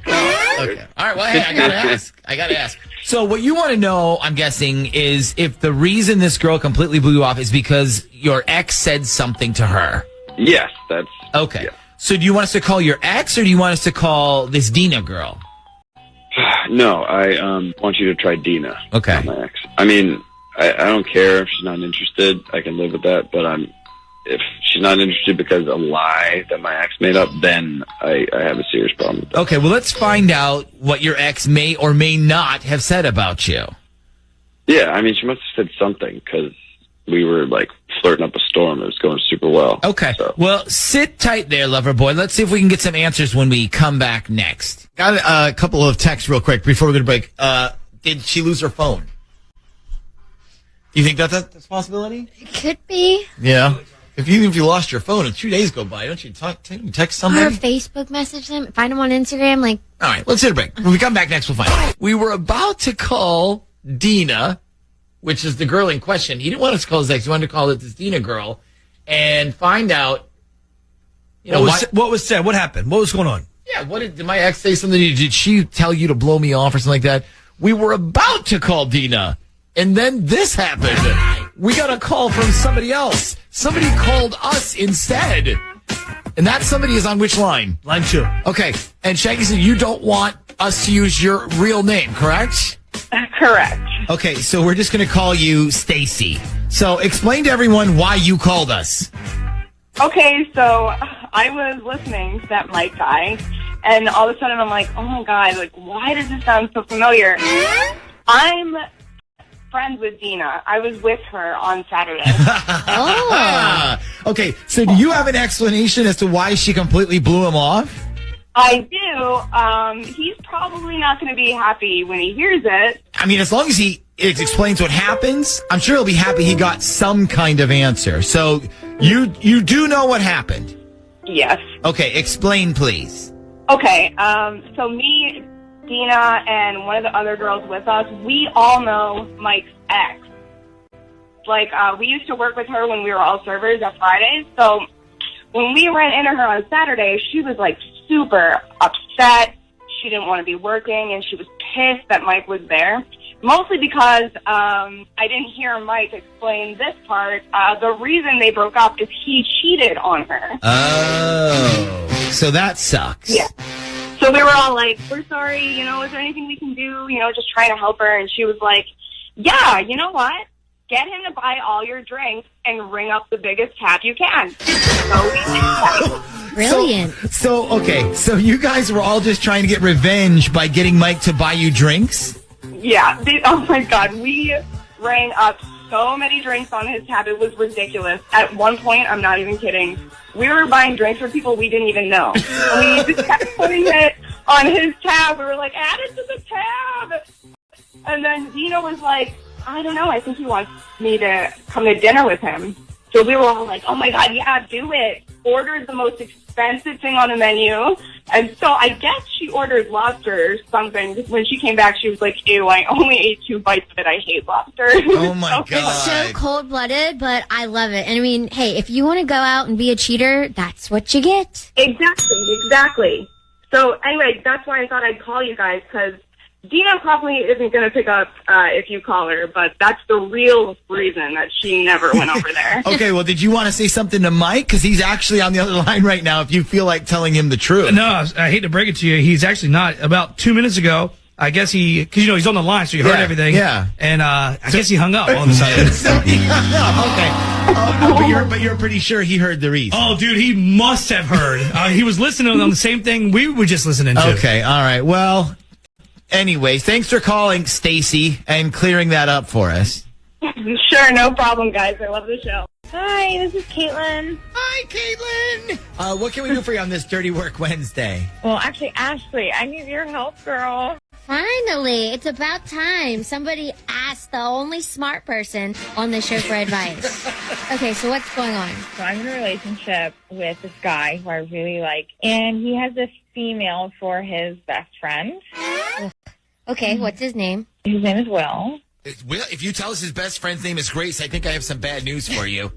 S1: Okay. All right. Well, hey, I gotta ask. So what you want to know, I'm guessing, is if the reason this girl completely blew you off is because your ex said something to her.
S14: Yes, that's
S1: okay.
S14: Yeah.
S1: So do you want us to call your ex, or do you want us to call this Dina girl?
S14: No, I want you to try Dina.
S1: Okay.
S14: My ex. I mean, I don't care if she's not interested. I can live with that. But if she's not interested because of a lie that my ex made up, then I have a serious problem with that.
S1: Okay, well, let's find out what your ex may or may not have said about you.
S14: Yeah, I mean, she must have said something because we were like flirting up a storm. It was going super well.
S1: Okay.
S14: So.
S1: Well, sit tight there, lover boy. Let's see if we can get some answers when we come back next. Got a couple of texts real quick before we go to break. Did she lose her phone? Do you think that's a possibility?
S3: It could be.
S1: Yeah. Even if you lost your phone and 2 days go by, don't you text somebody?
S3: Or Facebook message them, find them on Instagram. Like,
S1: all right, let's hit a break. When we come back next, we'll find out. We were about to call Dina, which is the girl in question. He didn't want us to call his ex. He wanted to call it this Dina girl and find out.
S15: What was said? What happened? What was going on?
S1: Yeah, did my ex say something? Did she tell you to blow me off or something like that? We were about to call Dina, and then this happened. We got a call from somebody else. Somebody called us instead. And that somebody is on which line?
S15: Line 2.
S1: Okay. And Shaggy said you don't want us to use your real name, correct?
S2: Correct.
S1: Okay, so we're just going to call you Stacy. So explain to everyone why you called us.
S5: Okay, so I was listening to that Mike guy, and all of a sudden I'm like, oh my God, like, why does this sound so familiar? I'm friends with Dina. I was with her on Saturday.
S1: Okay, so do you have an explanation as to why she completely blew him off?
S5: I do. He's probably not going to be happy when he hears it.
S1: I mean, as long as he explains what happens, I'm sure he'll be happy he got some kind of answer. So you do know what happened?
S5: Yes.
S1: Okay, explain, please.
S5: Okay, so me, Dina, and one of the other girls with us, we all know Mike's ex. Like, we used to work with her when we were all servers at Fridays. So when we ran into her on Saturday, she was, like, super upset. She didn't want to be working, and she was pissed that Mike was there. Mostly because I didn't hear Mike explain this part. The reason they broke up is he cheated on her.
S1: Oh, so that sucks.
S5: Yeah. So they were all like, we're sorry, is there anything we can do? Just trying to help her. And she was like, yeah, you know what? Get him to buy all your drinks and ring up the biggest tab you can. So we did that.
S3: Brilliant.
S1: So you guys were all just trying to get revenge by getting Mike to buy you drinks?
S5: Yeah. Oh, my God. We rang up so many drinks on his tab. It was ridiculous. At one point, I'm not even kidding, we were buying drinks for people we didn't even know. We just kept putting it on his tab. We were like, add it to the tab. And then Dina was like, I don't know. I think he wants me to come to dinner with him. So we were all like, oh, my God, yeah, do it. Ordered the most expensive thing on the menu. And so I guess she ordered lobster or something. When she came back, she was like, ew, I only ate 2 bites of it. I hate lobster.
S1: Oh, my God.
S3: It's so cold-blooded, but I love it. And I mean, hey, if you want to go out and be a cheater, that's what you get.
S5: Exactly. So anyway, that's why I thought I'd call you guys, because Dina probably isn't going to pick up if you call her, but that's the real reason that she never went over there.
S1: Okay, well, did you want to say something to Mike? Because he's actually on the other line right now if you feel like telling him the truth.
S15: No, I hate to break it to you. He's actually not. About 2 minutes ago, I guess because he's on the line, so you heard everything.
S1: Yeah.
S15: And I guess he hung up all of a sudden.
S1: So he hung up. Okay. But you're pretty sure he heard the reason.
S15: Oh, dude, he must have heard. He was listening on the same thing we were just listening to.
S1: Okay, all right. Well, anyways, thanks for calling, Stacy, and clearing that up for us.
S5: Sure, no problem, guys. I love the show.
S2: Hi, this is Caitlin.
S1: Hi, Caitlin. What can we do for you on this Dirty Work Wednesday?
S2: Well, actually, Ashley, I need your help, girl.
S3: Finally, it's about time. Somebody asked the only smart person on the show for advice. Okay, so what's going on?
S2: So I'm in a relationship with this guy who I really like, and he has this female for his best friend.
S3: Okay, what's his name?
S2: His name is Will.
S1: Well, if you tell us his best friend's name is Grace, I think I have some bad news for you.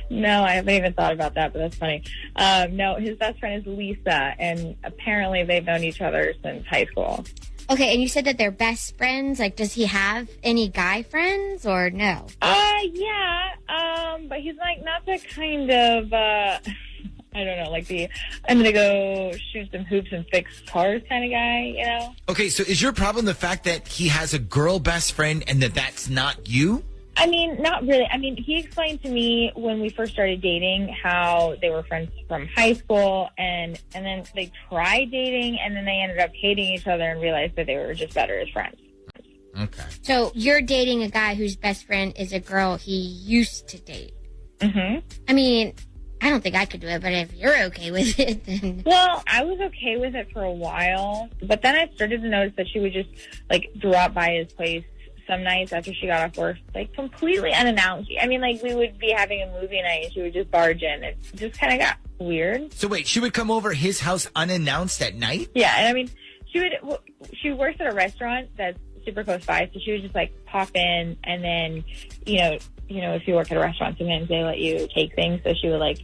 S2: No, I haven't even thought about that, but that's funny. No, his best friend is Lisa, and apparently they've known each other since high school.
S3: Okay, and you said that they're best friends. Like, does he have any guy friends or no?
S2: Yeah, but he's like not the kind of, I don't know, like I'm going to go shoot some hoops and fix cars kind of guy, you know?
S1: Okay, so is your problem the fact that he has a girl best friend and that's not you?
S2: I mean, not really. I mean, he explained to me when we first started dating how they were friends from high school, and then they tried dating, and then they ended up hating each other and realized that they were just better as friends.
S1: Okay.
S3: So you're dating a guy whose best friend is a girl he used to date.
S2: Mm-hmm.
S3: I mean, I don't think I could do it, but if you're okay with it, then...
S2: Well, I was okay with it for a while, but then I started to notice that she would just, like, drop by his place some nights after she got off work, like, completely unannounced. I mean, like, we would be having a movie night, and she would just barge in. It just kind of got weird.
S1: So wait, she would come over his house unannounced at night?
S2: Yeah, and I mean, she works at a restaurant that's super close by, so she would just, like, pop in, and then, you know, if you work at a restaurant, sometimes they let you take things, so she would, like,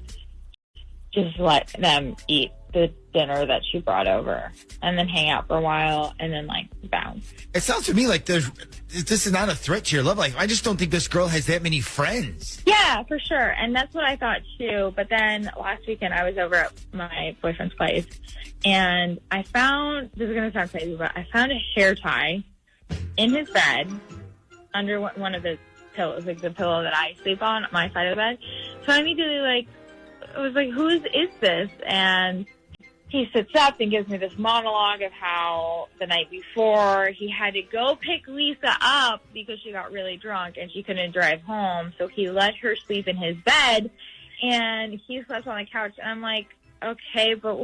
S2: just let them eat the dinner that she brought over and then hang out for a while and then, like, bounce.
S1: It sounds to me like this is not a threat to your love life. I just don't think this girl has that many friends.
S2: Yeah, for sure. And that's what I thought, too. But then last weekend, I was over at my boyfriend's place, and I found, this is going to sound crazy, but I found a hair tie in his bed under one of his pillows, like the pillow that I sleep on my side of the bed. So I immediately, I was like, who is this? And he sits up and gives me this monologue of how the night before he had to go pick Lisa up because she got really drunk and she couldn't drive home. So he let her sleep in his bed and he slept on the couch. And I'm like, okay, but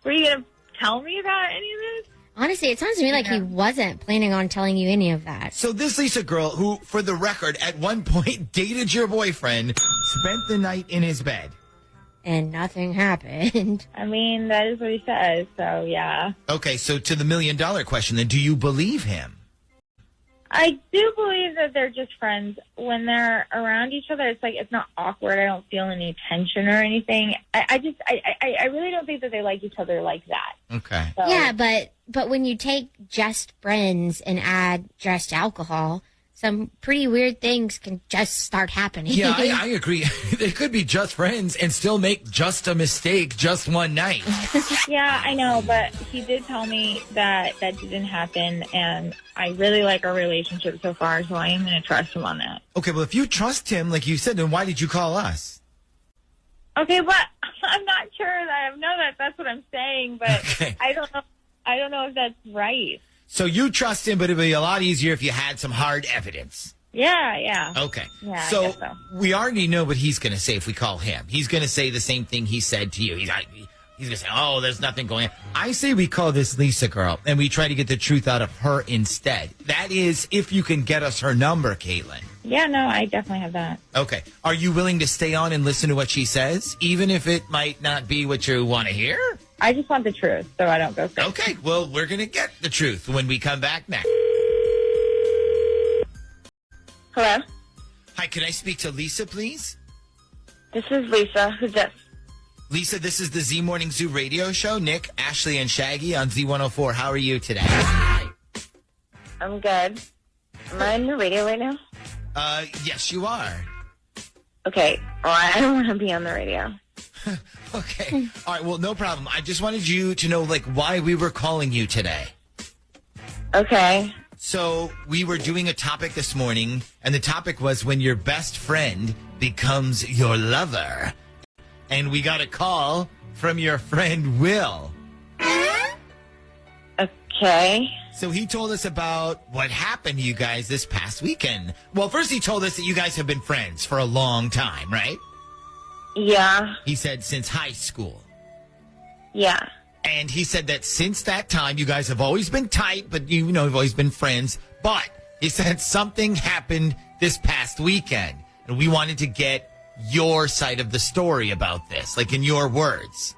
S2: were you going to tell me about any of this?
S3: Honestly, it sounds to me like he wasn't planning on telling you any of that.
S1: So this Lisa girl, who, for the record, at one point dated your boyfriend, spent the night in his bed.
S3: And nothing happened.
S2: I mean, that is what he says, so yeah.
S1: Okay, so to the $1 million question, then, do you believe him?
S2: I do believe that they're just friends. When they're around each other, it's like, it's not awkward. I don't feel any tension or anything. I really don't think that they like each other like that.
S1: Okay.
S2: So,
S3: yeah, but when you take just friends and add just alcohol, some pretty weird things can just start happening.
S1: Yeah, I agree. They could be just friends and still make just a mistake just one night.
S2: Yeah, I know, but he did tell me that didn't happen, and I really like our relationship so far, so I am going to trust him on that.
S1: Okay, well, if you trust him, like you said, then why did you call us?
S2: Okay, but I'm not sure that I know that's what I'm saying, but okay. I don't know if that's right.
S1: So you trust him, but it would be a lot easier if you had some hard evidence.
S2: Yeah.
S1: Okay.
S2: Yeah,
S1: so,
S2: I guess so
S1: we already know what he's going to say if we call him. He's going to say the same thing he said to you. He's going to say, oh, there's nothing going on. I say we call this Lisa girl, and we try to get the truth out of her instead. That is, if you can get us her number, Caitlin.
S2: Yeah, no, I definitely have that.
S1: Okay. Are you willing to stay on and listen to what she says, even if it might not be what you want to hear?
S2: I just want the truth, so I don't go crazy.
S1: Okay, well, we're going to get the truth when we come back next.
S5: Hello?
S1: Hi, can I speak to Lisa, please?
S5: This is Lisa. Who's this?
S1: Lisa, this is the Z Morning Zoo radio show. Nick, Ashley, and Shaggy on Z104. How are you today?
S5: I'm good. Am I on the radio right now?
S1: Yes, you are.
S5: Okay. Well, I don't want to be on the radio.
S1: Okay. All right. Well, no problem. I just wanted you to know, like, why we were calling you today.
S5: Okay.
S1: So we were doing a topic this morning, and the topic was when your best friend becomes your lover. And we got a call from your friend Will.
S5: Okay.
S1: So he told us about what happened to you guys this past weekend. Well, first he told us that you guys have been friends for a long time, right?
S5: Yeah.
S1: He said since high school.
S5: Yeah.
S1: And he said that since that time, you guys have always been tight, but you've always been friends. But he said something happened this past weekend, and we wanted to get your side of the story about this, like in your words.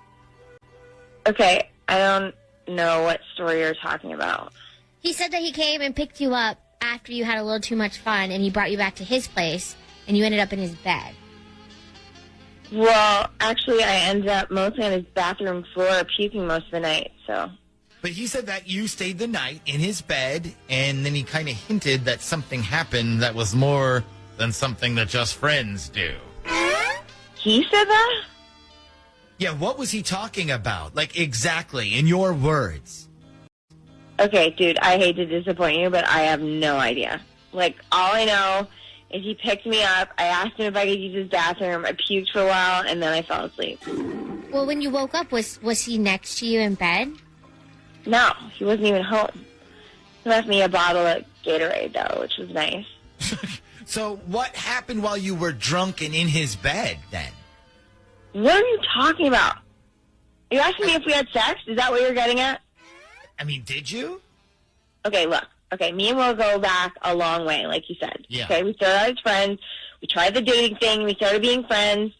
S5: Okay, I don't know what story you're talking about.
S3: He said that he came and picked you up at after you had a little too much fun and he brought you back to his place and you ended up in his bed?
S5: Well, actually, I ended up mostly on his bathroom floor puking most of the night, so.
S1: But he said that you stayed the night in his bed, and then he kind of hinted that something happened that was more than something that just friends do.
S5: He said that?
S1: Yeah, what was he talking about? Like, exactly, in your words.
S5: Okay, dude, I hate to disappoint you, but I have no idea. Like, all I know is he picked me up, I asked him if I could use his bathroom, I puked for a while, and then I fell asleep.
S3: Well, when you woke up, was he next to you in bed?
S5: No, he wasn't even home. He left me a bottle of Gatorade, though, which was nice.
S1: So what happened while you were drunk and in his bed, then?
S5: What are you talking about? Are you asking me if we had sex? Is that what you're getting at?
S1: I mean, did you?
S5: Okay, look. Okay, me and Will go back a long way, like you said.
S1: Yeah.
S5: Okay, we started out as friends. We tried the dating thing. We started being friends.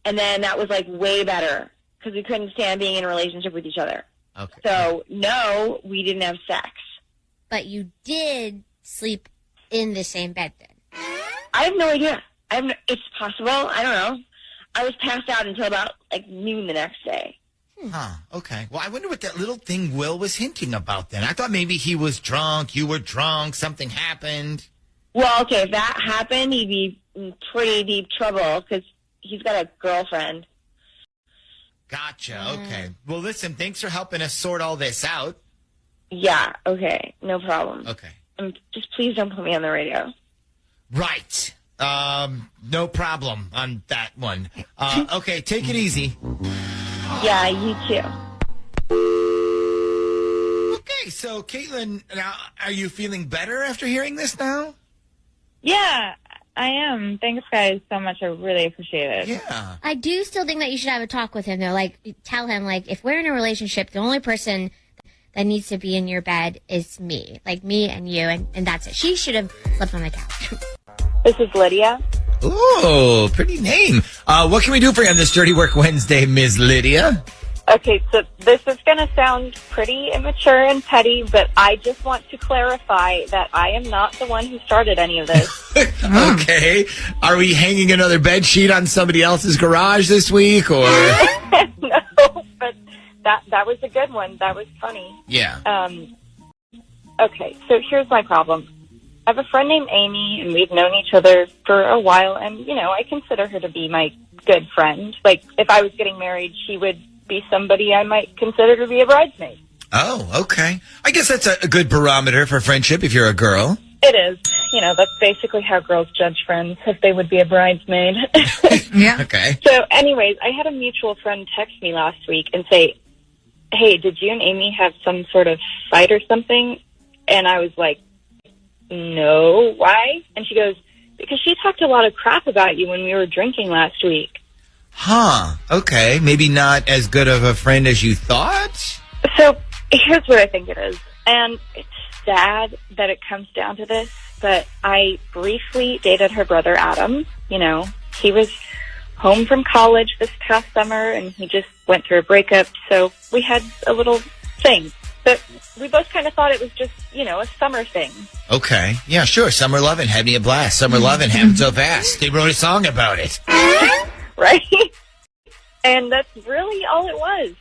S5: And then that was, like, way better because we couldn't stand being in a relationship with each other.
S1: Okay.
S5: So, no, we didn't have sex.
S3: But you did sleep in the same bed then?
S5: I have no idea. It's possible. I don't know. I was passed out until about, like, noon the next day.
S1: Huh, okay. Well, I wonder what that little thing Will was hinting about then. I thought maybe he was drunk, you were drunk, something happened.
S5: Well, okay, if that happened, he'd be in pretty deep trouble because he's got a girlfriend.
S1: Gotcha, okay. Well, listen, thanks for helping us sort all this out.
S5: Yeah, okay, no problem.
S1: Okay.
S5: Just please don't put me on the radio.
S1: Right. No problem on that one. Okay, take it easy.
S5: Yeah, you too.
S1: Okay, so Caitlin, now, are you feeling better after hearing this now?
S2: Yeah, I am. Thanks, guys, so much. I really appreciate it.
S1: Yeah.
S3: I do still think that you should have a talk with him, though. Like, tell him, like, if we're in a relationship, the only person that needs to be in your bed is me. Like, me and you, and that's it. She should have slept on the couch.
S2: This is Lydia.
S1: Ooh, pretty name. What can we do for you on this Dirty Work Wednesday, Ms. Lydia?
S2: Okay, so this is going to sound pretty immature and petty, but I just want to clarify that I am not the one who started any of this.
S1: Okay. Are we hanging another bed sheet on somebody else's garage this week, or?
S2: No, but that was a good one. That was funny.
S1: Yeah.
S2: Okay, so here's my problem. I have a friend named Amy, and we've known each other for a while, and, you know, I consider her to be my good friend. Like, if I was getting married, she would be somebody I might consider to be a bridesmaid.
S1: Oh, okay. I guess that's a good barometer for friendship if you're a girl.
S2: It is. You know, that's basically how girls judge friends, if they would be a bridesmaid.
S6: Yeah.
S1: Okay.
S2: So, anyways, I had a mutual friend text me last week and say, hey, did you and Amy have some sort of fight or something? And I was like, no, why? And she goes, because she talked a lot of crap about you when we were drinking last week.
S1: Huh. Okay. Maybe not as good of a friend as you thought?
S2: So here's what I think it is. And it's sad that it comes down to this, but I briefly dated her brother, Adam. You know, he was home from college this past summer, and he just went through a breakup. So we had a little thing. But we both kind of thought it was just, you know, a summer thing.
S1: Okay. Yeah, sure. Summer lovin', had me a blast. Summer lovin', happened so fast. They wrote a song about it.
S2: Right? And that's really all it was.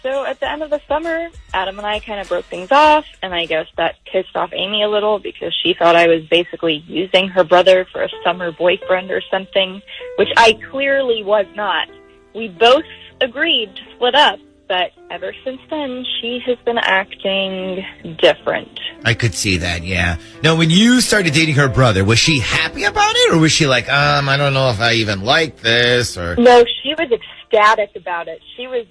S2: So at the end of the summer, Adam and I kind of broke things off, and I guess that pissed off Amy a little because she thought I was basically using her brother for a summer boyfriend or something, which I clearly was not. We both agreed to split up, but ever since then, she has been acting different.
S1: I could see that, yeah. Now, when you started dating her brother, was she happy about it? Or was she like, I don't know if I even like this? Or
S2: No, she was ecstatic about it. She was,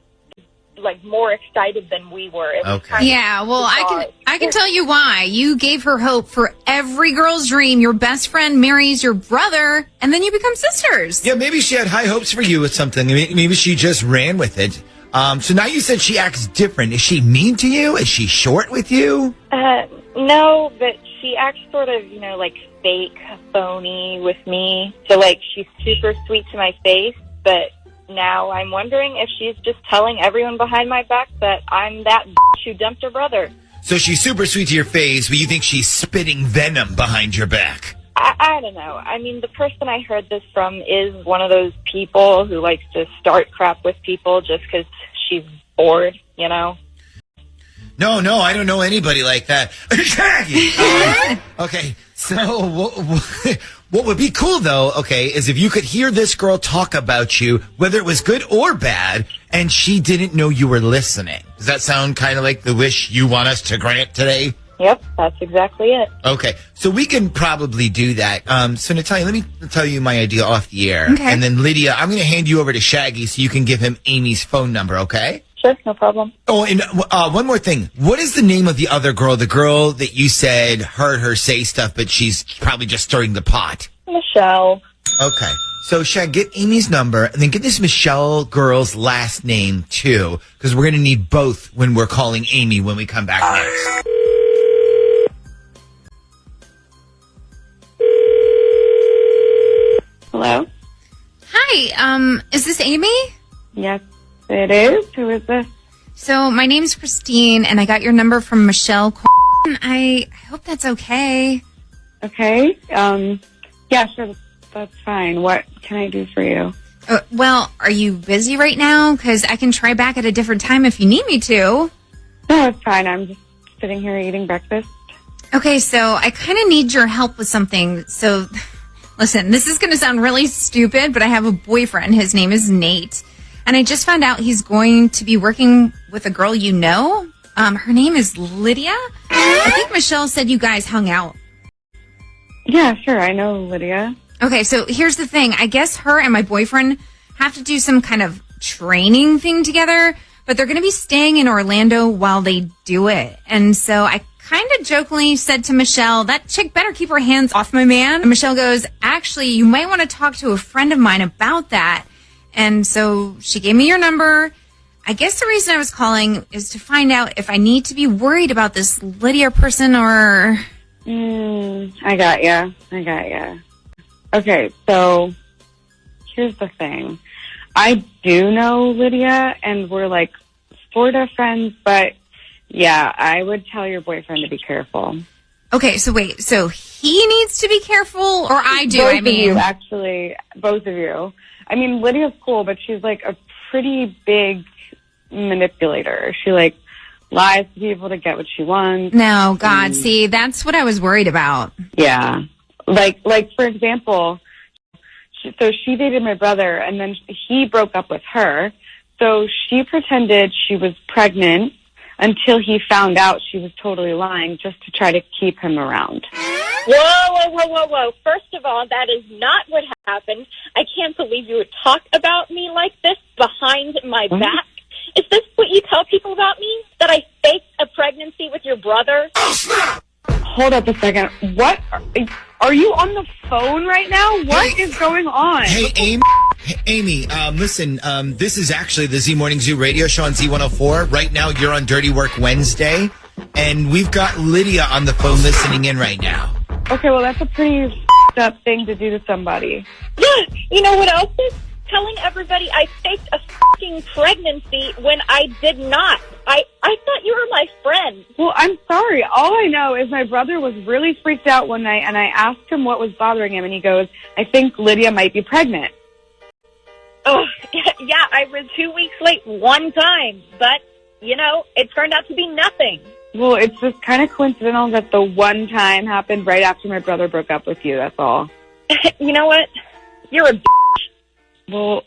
S2: like, more excited than we were. It was
S1: Okay.
S2: kind of
S6: Yeah, well,
S2: bizarre.
S6: I can tell you why. You gave her hope for every girl's dream. Your best friend marries your brother, and then you become sisters.
S1: yeah, maybe she had high hopes for you with something. Maybe she just ran with it. So now you said she acts different. Is she mean to you? Is she short with you?
S2: No, but she acts sort of, you know, like fake, phony with me. So, like, she's super sweet to my face, but now I'm wondering if she's just telling everyone behind my back that I'm that bitch who dumped her brother.
S1: So she's super sweet to your face, but you think she's spitting venom behind your back.
S5: I don't know. I mean, the person I heard this from is one of those people who likes to start crap with people just because she's bored, you know?
S1: No, I don't know anybody like that. Shaggy! Okay, so what would be cool, though, okay, is if you could hear this girl talk about you, whether it was good or bad, and she didn't know you were listening. Does that sound kind of like the wish you want us to grant today?
S5: Yep, that's exactly it.
S1: Okay, so we can probably do that. So Natalia, let me tell you my idea off the air.
S5: Okay.
S1: And then Lydia, I'm going to hand you over to Shaggy so you can give him Amy's phone number, okay?
S5: Sure, no problem.
S1: Oh, and one more thing. What is the name of the other girl, the girl that you said heard her say stuff, but she's probably just stirring the pot?
S5: Michelle.
S1: Okay. So, Shag, get Amy's number, and then get this Michelle girl's last name, too, because we're going to need both when we're calling Amy when we come back next.
S5: Hello?
S6: Hi, is this Amy?
S5: Yes, it is. Who is this?
S6: So my name's Christine, and I got your number from Michelle. I hope that's okay.
S5: Okay. Yeah, sure. That's fine. What can I do for you?
S6: Well, are you busy right now? Because I can try back at a different time if you need me to.
S5: No, it's fine. I'm just sitting here eating breakfast.
S6: Okay, so I kind of need your help with something. So, listen, this is going to sound really stupid, but I have a boyfriend. His name is Nate. And I just found out he's going to be working with a girl you know. Her name is Lydia. I think Michelle said you guys hung out.
S5: Yeah, sure. I know Lydia.
S6: Okay, so here's the thing. I guess her and my boyfriend have to do some kind of training thing together, but they're going to be staying in Orlando while they do it. And so I kind of jokingly said to Michelle, that chick better keep her hands off my man. And Michelle goes, actually, you might want to talk to a friend of mine about that. And so she gave me your number. I guess the reason I was calling is to find out if I need to be worried about this Lydia person or...
S5: I got ya. Okay, so here's the thing. I do know Lydia, and we're like sort of friends, but yeah, I would tell your boyfriend to be careful.
S6: Okay, so wait, so he needs to be careful, or I do?
S5: Both of you, actually, both of you. I mean, Lydia's cool, but she's like a pretty big manipulator. She like lies to people to get what she wants.
S6: No, God, see, that's what I was worried about.
S5: Yeah. Like for example, so she dated my brother, and then he broke up with her. So she pretended she was pregnant until he found out she was totally lying, just to try to keep him around.
S2: Whoa. First of all, that is not what happened. I can't believe you would talk about me like this behind my back. Is this what you tell people about me? That I faked a pregnancy with your brother?
S5: Hold up a second. What? Are you on the phone right now? What is going on?
S1: Hey, Amy, listen, this is actually the Z Morning Zoo radio show on Z104. Right now, you're on Dirty Work Wednesday, and we've got Lydia on the phone listening in right now.
S5: Okay, well, that's a pretty up thing to do to somebody.
S2: Yeah, you know what else is? Telling everybody I faked a fucking pregnancy when I did not. I thought you were my friend.
S5: Well, I'm sorry. All I know is my brother was really freaked out one night, and I asked him what was bothering him, and he goes, I think Lydia might be pregnant.
S2: Oh, yeah, I was 2 weeks late one time, but, you know, it turned out to be nothing.
S5: Well, it's just kind of coincidental that the one time happened right after my brother broke up with you, that's all.
S2: You know what? You're a bitch.
S5: Well,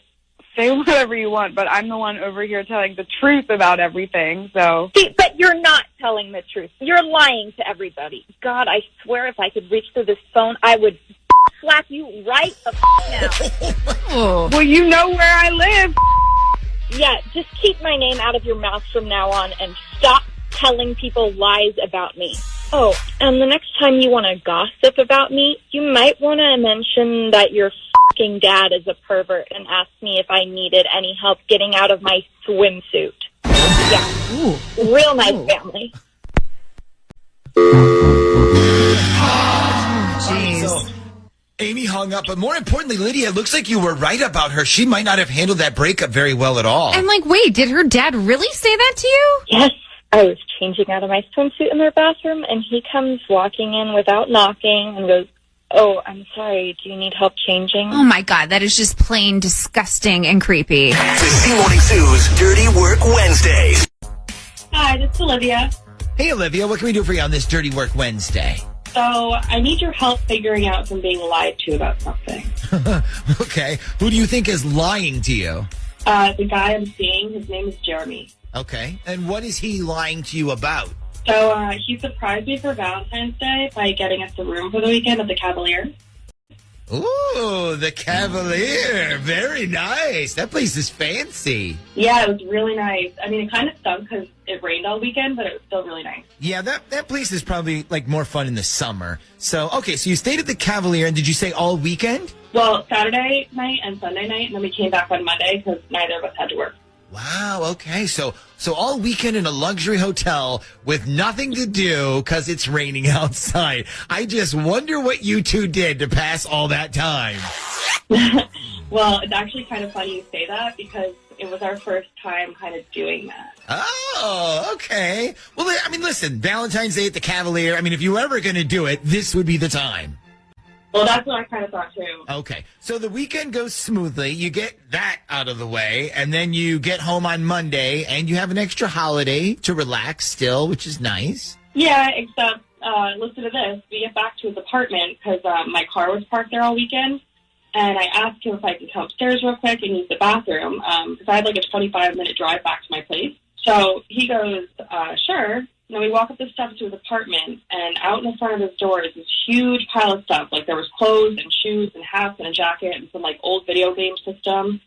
S5: say whatever you want, but I'm the one over here telling the truth about everything, so...
S2: See, but you're not telling the truth. You're lying to everybody. God, I swear if I could reach through this phone, I would slap you right now.
S5: Well, you know where I live.
S2: Yeah, just keep my name out of your mouth from now on and stop telling people lies about me. Oh, and the next time you want to gossip about me, you might want to mention that your fucking dad is a pervert and ask me if I needed any help getting out of my swimsuit. Yeah. Ooh. Real nice family.
S1: Jeez. So, Amy hung up, but more importantly, Lydia, it looks like you were right about her. She might not have handled that breakup very well at all.
S6: I'm like, wait, did her dad really say that to you?
S2: Yes, I was
S16: changing out of my swimsuit in their bathroom, and he comes walking in without knocking and goes, "Oh, I'm sorry. Do you need help changing?"
S6: Oh, my God. That is just plain disgusting and creepy.
S8: This is Morning Zoo's Dirty Work Wednesdays.
S17: Hi, this is Olivia.
S1: Hey, Olivia, what can we do for you on this Dirty Work Wednesday?
S17: So I need your help figuring out if I'm being lied to about something.
S1: Okay. Who do you think is lying to you?
S17: The guy I'm seeing, his name is Jeremy.
S1: Okay. And what is he lying to you about?
S17: So he surprised me for Valentine's Day by getting us a room for the weekend at the Cavalier.
S1: Ooh, the Cavalier. Very nice. That place is fancy.
S17: Yeah, it was really nice. I mean, it kind of stunk because it rained all weekend, but it was still really nice.
S1: Yeah, that place is probably like more fun in the summer. So, okay, so you stayed at the Cavalier, and did you say all weekend?
S17: Well, Saturday night and Sunday night, and then we came back on Monday because neither of us had to work.
S1: Wow, okay. So all weekend in a luxury hotel with nothing to do because it's raining outside. I just wonder what you two did to pass all that time.
S17: Well, it's actually kind of funny you say that because it was our first time kind of doing that.
S1: Oh, okay. Well, I mean, listen, Valentine's Day at the Cavalier. I mean, if you were ever going to do it, this would be the time.
S17: Well, that's what I kind of thought, too.
S1: Okay. So the weekend goes smoothly. You get that out of the way, and then you get home on Monday, and you have an extra holiday to relax still, which is nice.
S17: Yeah, except, listen to this. We get back to his apartment because my car was parked there all weekend, and I asked him if I could come upstairs real quick and use the bathroom because I had like a 25-minute drive back to my place. So he goes, sure. And then we walk up the steps to his apartment, and out in the front of his door is this huge pile of stuff. Like, there was clothes and shoes and hats and a jacket and some, like, old video game system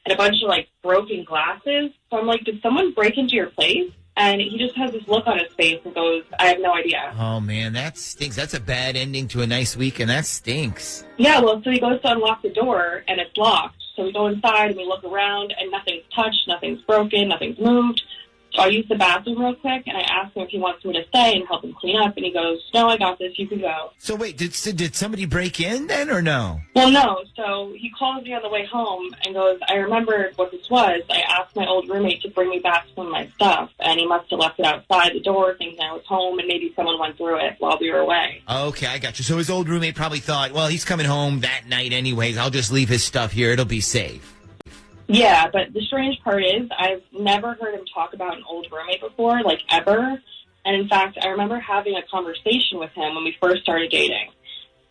S17: and a bunch of, like, broken glasses. So I'm like, did someone break into your place? And he just has this look on his face and goes, I have no idea.
S1: Oh, man, that stinks. That's a bad ending to a nice week, and that stinks.
S17: Yeah, well, so he goes to unlock the door, and it's locked. So we go inside, and we look around, and nothing's touched, nothing's broken, nothing's moved. So I use the bathroom real quick, and I ask him if he wants me to stay and help him clean up, and he goes, no, I got this, you can go.
S1: So wait, did somebody break in then, or no?
S17: Well, no. So he calls me on the way home and goes, I remembered what this was. I asked my old roommate to bring me back some of my stuff, and he must have left it outside the door thinking I was home, and maybe someone went through it while we were away.
S1: Okay, I got you. So his old roommate probably thought, well, he's coming home that night anyways. I'll just leave his stuff here. It'll be safe.
S17: Yeah, but the strange part is I've never heard him talk about an old roommate before, like ever. And in fact, I remember having a conversation with him when we first started dating.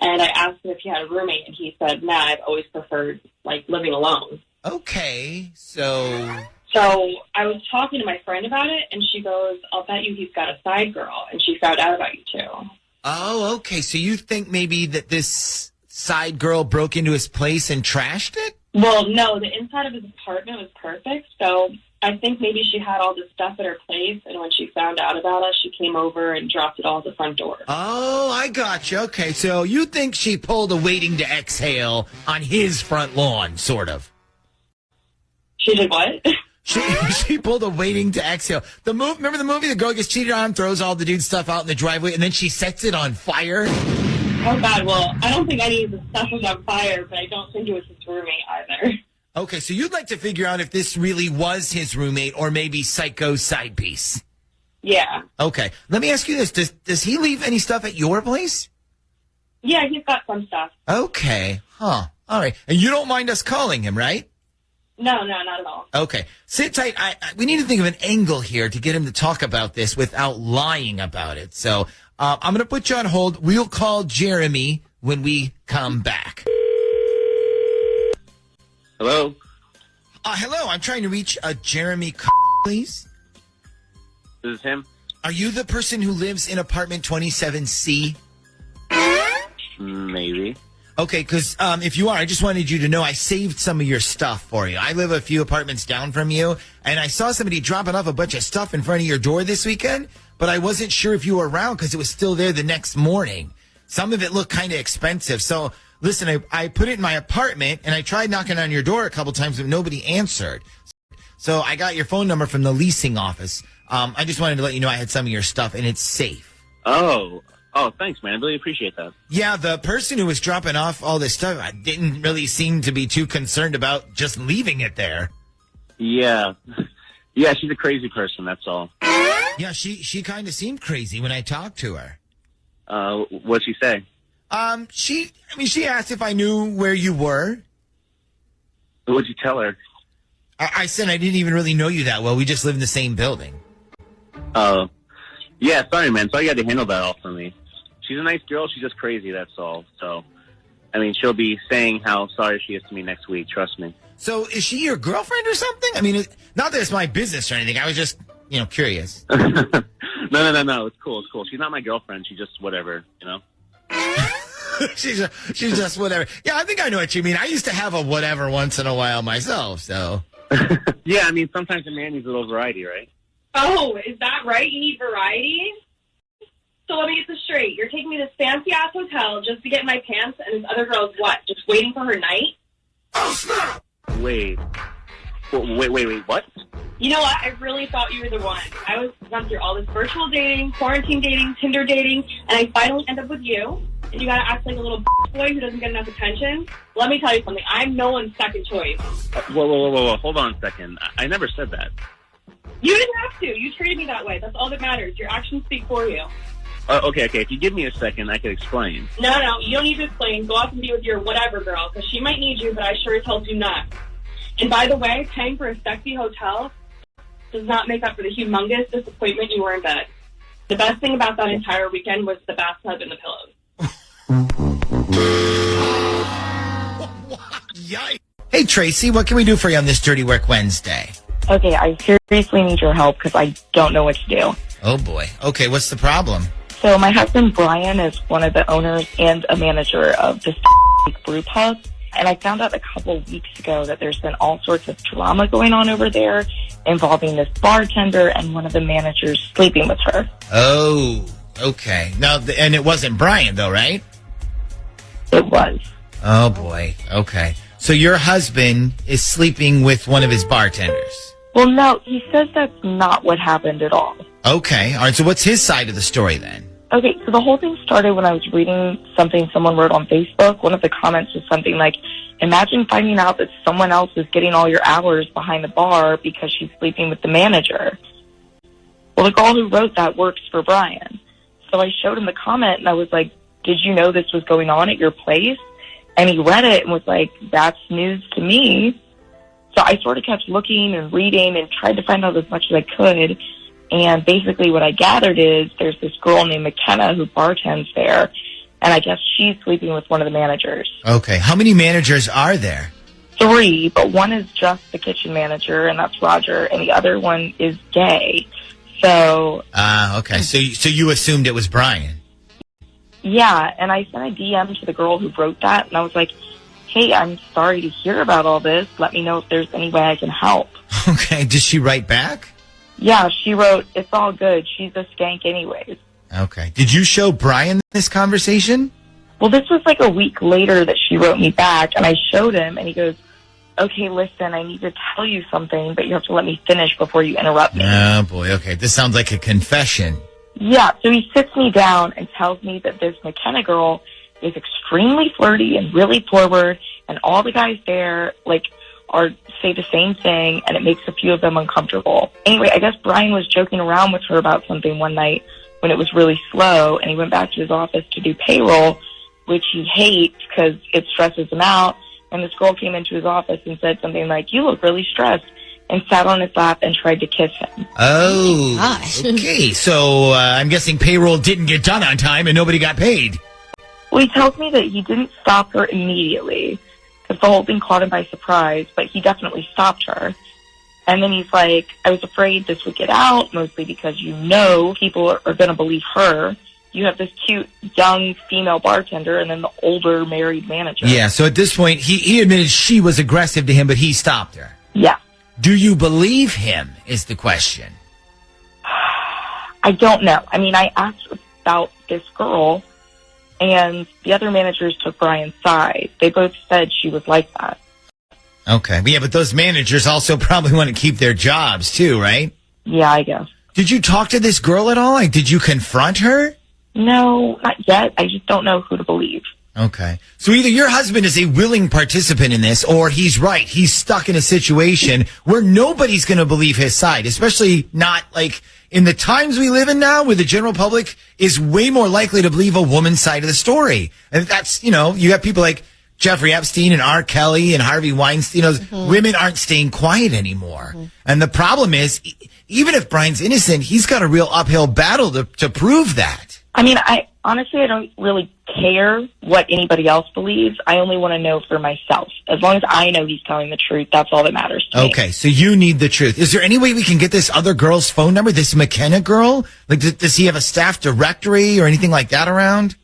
S17: And I asked him if he had a roommate, and he said, nah, I've always preferred, like, living alone.
S1: Okay, so
S17: I was talking to my friend about it, and she goes, I'll bet you he's got a side girl, and she found out about you, too.
S1: Oh, okay. So you think maybe that this side girl broke into his place and trashed it?
S17: Well, no, the inside of his apartment was perfect, so I think maybe she had all this stuff at her place, and when she found out about us, she came over and dropped it all at the front door.
S1: Oh, I got you. Okay, so you think she pulled a waiting to exhale on his front lawn, sort of.
S17: She did what?
S1: She pulled a waiting to exhale. Remember the movie? The girl gets cheated on, throws all the dude's stuff out in the driveway, and then she sets it on fire?
S17: Oh, God, well, I don't think any of the stuff was on fire, but I don't think it was his roommate either.
S1: Okay, so you'd like to figure out if this really was his roommate or maybe Psycho's side piece.
S17: Yeah.
S1: Okay, let me ask you this. Does he leave any stuff at your place?
S17: Yeah, he's got some stuff.
S1: Okay, huh. All right, and you don't mind us calling him, right?
S17: No, not at all.
S1: Okay, sit tight. We need to think of an angle here to get him to talk about this without lying about it. So I'm going to put you on hold. We'll call Jeremy when we come back.
S14: Hello?
S1: Hello, I'm trying to reach Jeremy, please.
S14: This is him?
S1: Are you the person who lives in apartment 27C?
S14: Maybe.
S1: Okay, because if you are, I just wanted you to know I saved some of your stuff for you. I live a few apartments down from you, and I saw somebody dropping off a bunch of stuff in front of your door this weekend, but I wasn't sure if you were around because it was still there the next morning. Some of it looked kind of expensive. So, listen, I put it in my apartment, and I tried knocking on your door a couple times, but nobody answered. So I got your phone number from the leasing office. I just wanted to let you know I had some of your stuff, and it's safe.
S14: Oh, thanks, man. I really appreciate that.
S1: Yeah, the person who was dropping off all this stuff didn't really seem to be too concerned about just leaving it there.
S14: Yeah. Yeah, she's a crazy person, that's all.
S1: Yeah, she kind of seemed crazy when I talked to her.
S18: What'd she say?
S1: She asked if I knew where you were.
S18: What'd you tell her?
S1: I said I didn't even really know you that well. We just live in the same building.
S18: Oh. Yeah, sorry, man. Sorry you had to handle that all for me. She's a nice girl. She's just crazy, that's all. So, I mean, she'll be saying how sorry she is to me next week. Trust me.
S1: So, is she your girlfriend or something? I mean, not that it's my business or anything. I was just, curious.
S18: No. It's cool. She's not my girlfriend. She's just whatever,
S1: she's just whatever. Yeah, I think I know what you mean. I used to have a whatever once in a while myself, so.
S18: Yeah, I mean, sometimes a man needs a little variety, right?
S17: Oh, is that right? You need variety? So let me get this straight. You're taking me to this fancy-ass hotel just to get in my pants, and this other girl's what? Just waiting for her night?
S1: Oh, snap!
S18: Wait, what?
S17: You know what? I really thought you were the one. I was gone through all this virtual dating, quarantine dating, Tinder dating, and I finally end up with you. And you gotta act like a little boy who doesn't get enough attention. Let me tell you something. I'm no one's second choice.
S18: Whoa. Hold on a second. I never said that.
S17: You didn't have to. You treated me that way. That's all that matters. Your actions speak for you.
S18: Okay. If you give me a second, I could explain.
S17: No. You don't need to explain. Go off and be with your whatever girl, because she might need you, but I sure as hell do not. And by the way, paying for a sexy hotel does not make up for the humongous disappointment you were in bed. The best thing about that entire weekend was the bathtub and the pillows.
S1: Yikes. Hey, Tracy, what can we do for you on this Dirty Work Wednesday?
S5: Okay, I seriously need your help because I don't know what to do.
S1: Oh, boy. Okay, what's the problem?
S5: So my husband, Brian, is one of the owners and a manager of this brew pub. And I found out a couple weeks ago that there's been all sorts of drama going on over there involving this bartender and one of the managers sleeping with her.
S1: Oh, okay. Now, and it wasn't Brian, though, right?
S5: It was.
S1: Oh, boy. Okay. So your husband is sleeping with one of his bartenders?
S5: Well, no, he says that's not what happened at all.
S1: Okay. All right. So what's his side of the story then?
S5: Okay, so the whole thing started when I was reading something someone wrote on Facebook. One of the comments was something like, imagine finding out that someone else is getting all your hours behind the bar because she's sleeping with the manager. Well, the girl who wrote that works for Brian. So I showed him the comment and I was like, did you know this was going on at your place? And he read it and was like, that's news to me. So I sort of kept looking and reading and tried to find out as much as I could. And basically what I gathered is there's this girl named McKenna who bartends there, and I guess she's sleeping with one of the managers.
S1: Okay. How many managers are there?
S5: 3, but one is just the kitchen manager, and that's Roger, and the other one is gay. So...
S1: okay. So you assumed it was Brian?
S5: Yeah, and I sent a DM to the girl who wrote that, and I was like, hey, I'm sorry to hear about all this. Let me know if there's any way I can help.
S1: Okay. Did she write back?
S5: Yeah, she wrote, it's all good. She's a skank anyways.
S1: Okay. Did you show Brian this conversation?
S5: Well, this was like a week later that she wrote me back, and I showed him, and he goes, okay, listen, I need to tell you something, but you have to let me finish before you interrupt me.
S1: Oh, boy. Okay. This sounds like a confession.
S5: Yeah, so he sits me down and tells me that this McKenna girl is extremely flirty and really forward, and all the guys there, say the same thing, and it makes a few of them uncomfortable. Anyway, I guess Brian was joking around with her about something one night when it was really slow, and he went back to his office to do payroll, which he hates because it stresses him out. And this girl came into his office and said something like, you look really stressed, and sat on his lap and tried to kiss him.
S1: Oh, gosh. Okay. So I'm guessing payroll didn't get done on time and nobody got paid.
S5: Well, he tells me that he didn't stop her immediately because the whole thing caught him by surprise, but he definitely stopped her. And then he's like, I was afraid this would get out, mostly because people are going to believe her. You have this cute, young female bartender and then the older married manager.
S1: Yeah, so at this point, he admitted she was aggressive to him, but he stopped her.
S5: Yeah.
S1: Do you believe him, is the question.
S5: I don't know. I mean, I asked about this girl, and the other managers took Brian's side. They both said she was like that.
S1: Okay. Yeah, but those managers also probably want to keep their jobs, too, right?
S5: Yeah, I guess.
S1: Did you talk to this girl at all? Did you confront her?
S5: No, not yet. I just don't know who to believe.
S1: Okay. So either your husband is a willing participant in this, or he's right. He's stuck in a situation where nobody's going to believe his side, especially not like in the times we live in now, where the general public is way more likely to believe a woman's side of the story. And that's, you have people like Jeffrey Epstein and R. Kelly and Harvey Weinstein. Women aren't staying quiet anymore. And the problem is, even if Brian's innocent, he's got a real uphill battle to prove that.
S5: I mean, I don't really care what anybody else believes. I only want to know for myself. As long as I know he's telling the truth, that's all that matters to me.
S1: Okay, so you need the truth. Is there any way we can get this other girl's phone number, this McKenna girl? Like, does he have a staff directory or anything like that around?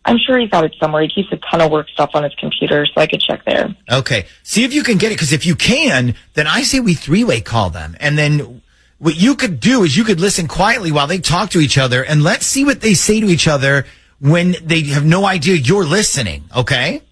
S5: I'm sure he's got it somewhere. He keeps a ton of work stuff on his computer, so I could check there.
S1: Okay, see if you can get it, because if you can, then I say we three-way call them. And then what you could do is you could listen quietly while they talk to each other, and let's see what they say to each other when they have no idea you're listening, okay?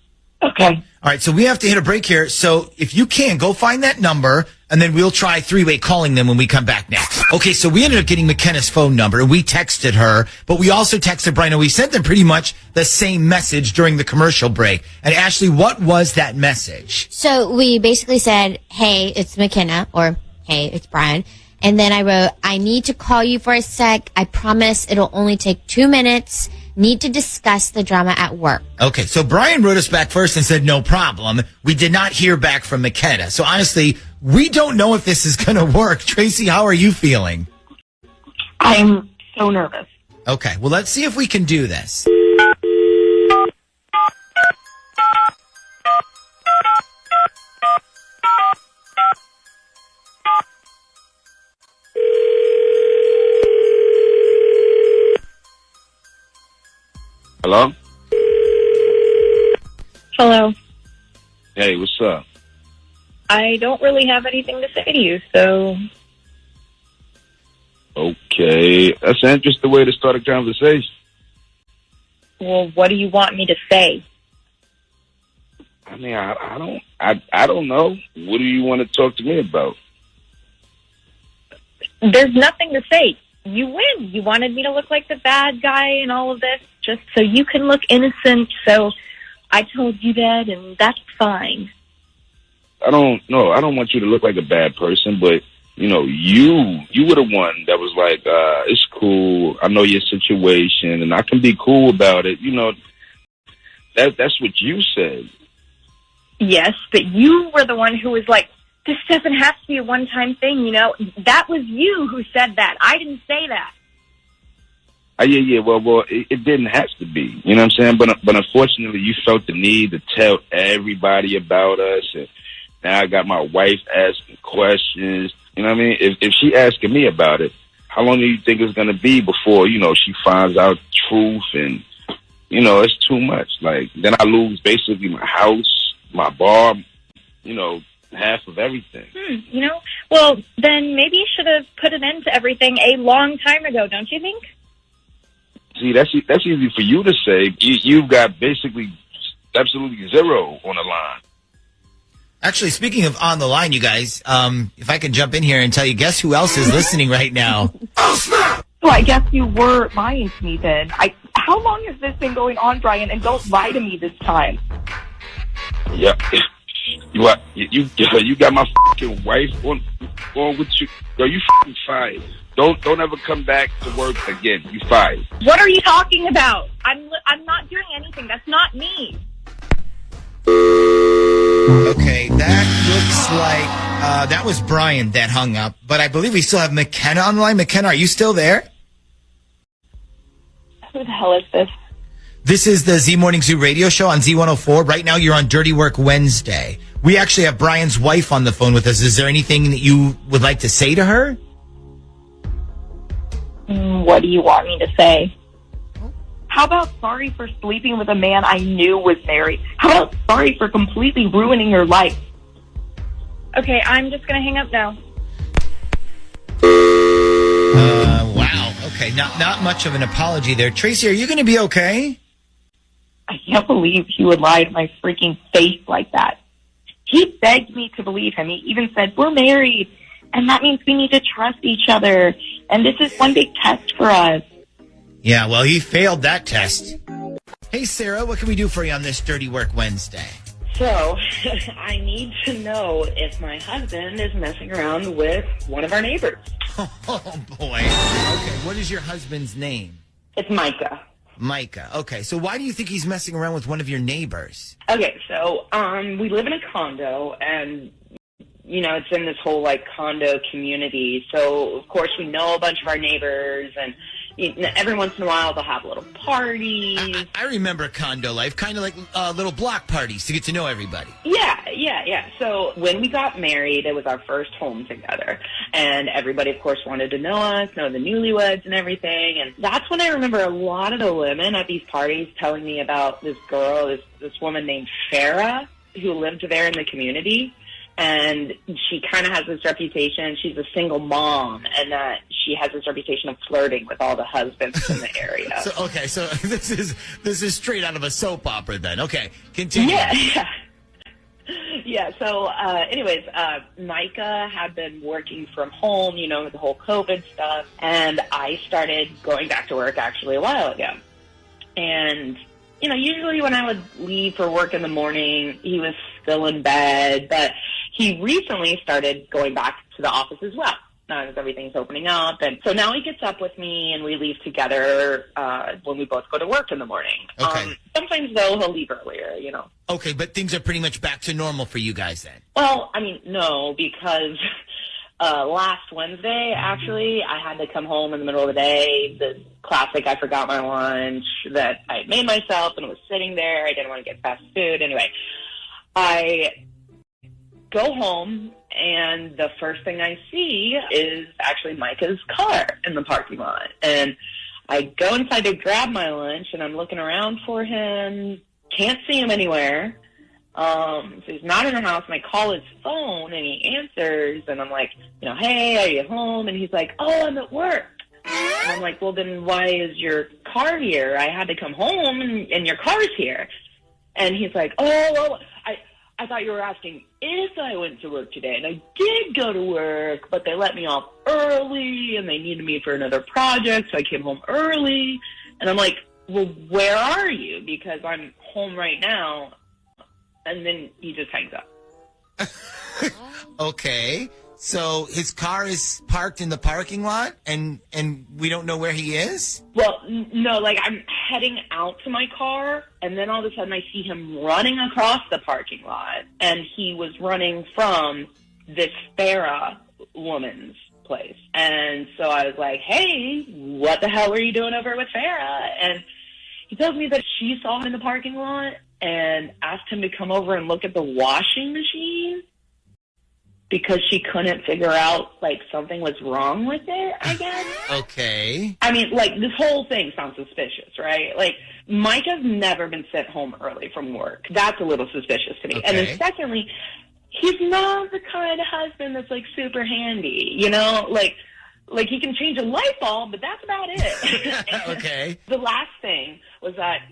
S5: Okay.
S1: All right, so we have to hit a break here. So if you can, go find that number, and then we'll try three-way calling them when we come back next. Okay, so we ended up getting McKenna's phone number, and we texted her, but we also texted Brian, and we sent them pretty much the same message during the commercial break. And Ashley, what was that message?
S3: So we basically said, hey, it's McKenna, or hey, it's Brian. And then I wrote, I need to call you for a sec. I promise it'll only take 2 minutes. Need to discuss the drama at work.
S1: Okay, so Brian wrote us back first and said, no problem. We did not hear back from McKenna. So honestly, we don't know if this is going to work. Tracy, how are you feeling?
S5: I'm so nervous.
S1: Okay, well, let's see if we can do this.
S13: Hello?
S16: Hello.
S13: Hey, what's up?
S16: I don't really have anything to say to you, so...
S13: Okay, that's an interesting way to start a conversation.
S16: Well, what do you want me to say?
S13: I mean, I don't know. What do you want to talk to me about?
S16: There's nothing to say. You win. You wanted me to look like the bad guy in all of this just so you can look innocent, so I told you that, and that's fine.
S13: I don't want you to look like a bad person, but, you were the one that was like, it's cool, I know your situation, and I can be cool about it. That's what you said.
S16: Yes, but you were the one who was like, this doesn't have to be a one-time thing, That was you who said that. I didn't say that.
S13: Yeah. Well, it didn't have to be. You know what I'm saying? But unfortunately, you felt the need to tell everybody about us. And now I got my wife asking questions. You know what I mean? If she asking me about it, how long do you think it's going to be before, she finds out the truth? And, it's too much. Like, then I lose basically my house, my bar, half of everything.
S16: Well, then maybe you should have put an end to everything a long time ago, don't you think?
S13: See, that's easy for you to say. You've got basically absolutely zero on the line.
S1: Actually, speaking of on the line, you guys, if I can jump in here and tell you, guess who else is listening right now?
S5: Well, I guess you were lying to me then. How long has this been going on, Brian? And don't lie to me this time.
S13: Yeah. You got my fucking wife on with you. Girl, you fucking fired. Don't ever come back to work again. You fired.
S16: What are you talking about? I'm not doing anything. That's not me.
S1: Okay, that looks like that was Brian that hung up, but I believe we still have McKenna on the line. McKenna, are you still there?
S16: Who the hell is this?
S1: This is the Z Morning Zoo radio show on Z104. Right now, you're on Dirty Work Wednesday. We actually have Brian's wife on the phone with us. Is there anything that you would like to say to her?
S16: What do you want me to say?
S5: How about sorry for sleeping with a man I knew was married? How about sorry for completely ruining your life?
S16: Okay, I'm just going to hang up now.
S1: Wow. Okay, not much of an apology there. Tracy, are you going to be okay?
S5: I can't believe he would lie to my freaking face like that. He begged me to believe him. He even said, we're married, and that means we need to trust each other, and this is one big test for us.
S1: Yeah, well, he failed that test. Hey, Sarah, what can we do for you on this Dirty Work Wednesday?
S19: So, I need to know if my husband is messing around with one of our neighbors.
S1: Oh, boy. Okay, what is your husband's name?
S19: It's Micah.
S1: Micah. Okay, so why do you think he's messing around with one of your neighbors?
S19: Okay, so we live in a condo, and, you know, it's in this whole, like, condo community. So, of course, we know a bunch of our neighbors, and every once in a while they'll have little parties.
S1: I remember condo life, kind of like little block parties to get to know everybody.
S19: Yeah. So when we got married, it was our first home together. And everybody, of course, wanted to know us, know the newlyweds and everything. And that's when I remember a lot of the women at these parties telling me about this girl, this woman named Farah, who lived there in the community. And she kind of has this reputation. She's a single mom, and that she has this reputation of flirting with all the husbands in the area.
S1: So this is straight out of a soap opera, then. Okay, continue.
S19: Yeah. So, anyways, Micah had been working from home, you know, with the whole COVID stuff, and I started going back to work actually a while ago. And you know, usually when I would leave for work in the morning, he was still in bed, but he recently started going back to the office as well. Now as everything's opening up. And so now he gets up with me and we leave together when we both go to work in the morning.
S1: Okay.
S19: Sometimes, though, he'll leave earlier, you know.
S1: Okay, but things are pretty much back to normal for you guys then?
S19: Well, I mean, no, because last Wednesday, actually, I had to come home in the middle of the day. The classic, I forgot my lunch that I made myself and it was sitting there. I didn't want to get fast food. Anyway, I go home and the first thing I see is actually Micah's car in the parking lot. And I go inside to grab my lunch and I'm looking around for him. Can't see him anywhere. So he's not in the house, and I call his phone, and he answers, and I'm like, you know, hey, are you home? And he's like, oh, I'm at work. And I'm like, well, then why is your car here? I had to come home, and your car's here. And he's like, oh, I thought you were asking if I went to work today, and I did go to work, but they let me off early, and they needed me for another project, so I came home early. And I'm like, well, where are you? Because I'm home right now. And then he just hangs up.
S1: Okay. So his car is parked in the parking lot and we don't know where he is?
S19: Well, no, like I'm heading out to my car and then all of a sudden I see him running across the parking lot and he was running from this Farah woman's place. And so I was like, hey, what the hell are you doing over with Farah? And he tells me that she saw him in the parking lot and asked him to come over and look at the washing machine because she couldn't figure out, like, something was wrong with it, I guess.
S1: Okay.
S19: I mean, like, this whole thing sounds suspicious, right? Like, Micah's never been sent home early from work. That's a little suspicious to me.
S1: Okay.
S19: And then secondly, he's not the kind of husband that's, like, super handy, you know? Like he can change a light bulb, but that's about it.
S1: Okay.
S19: The last thing was that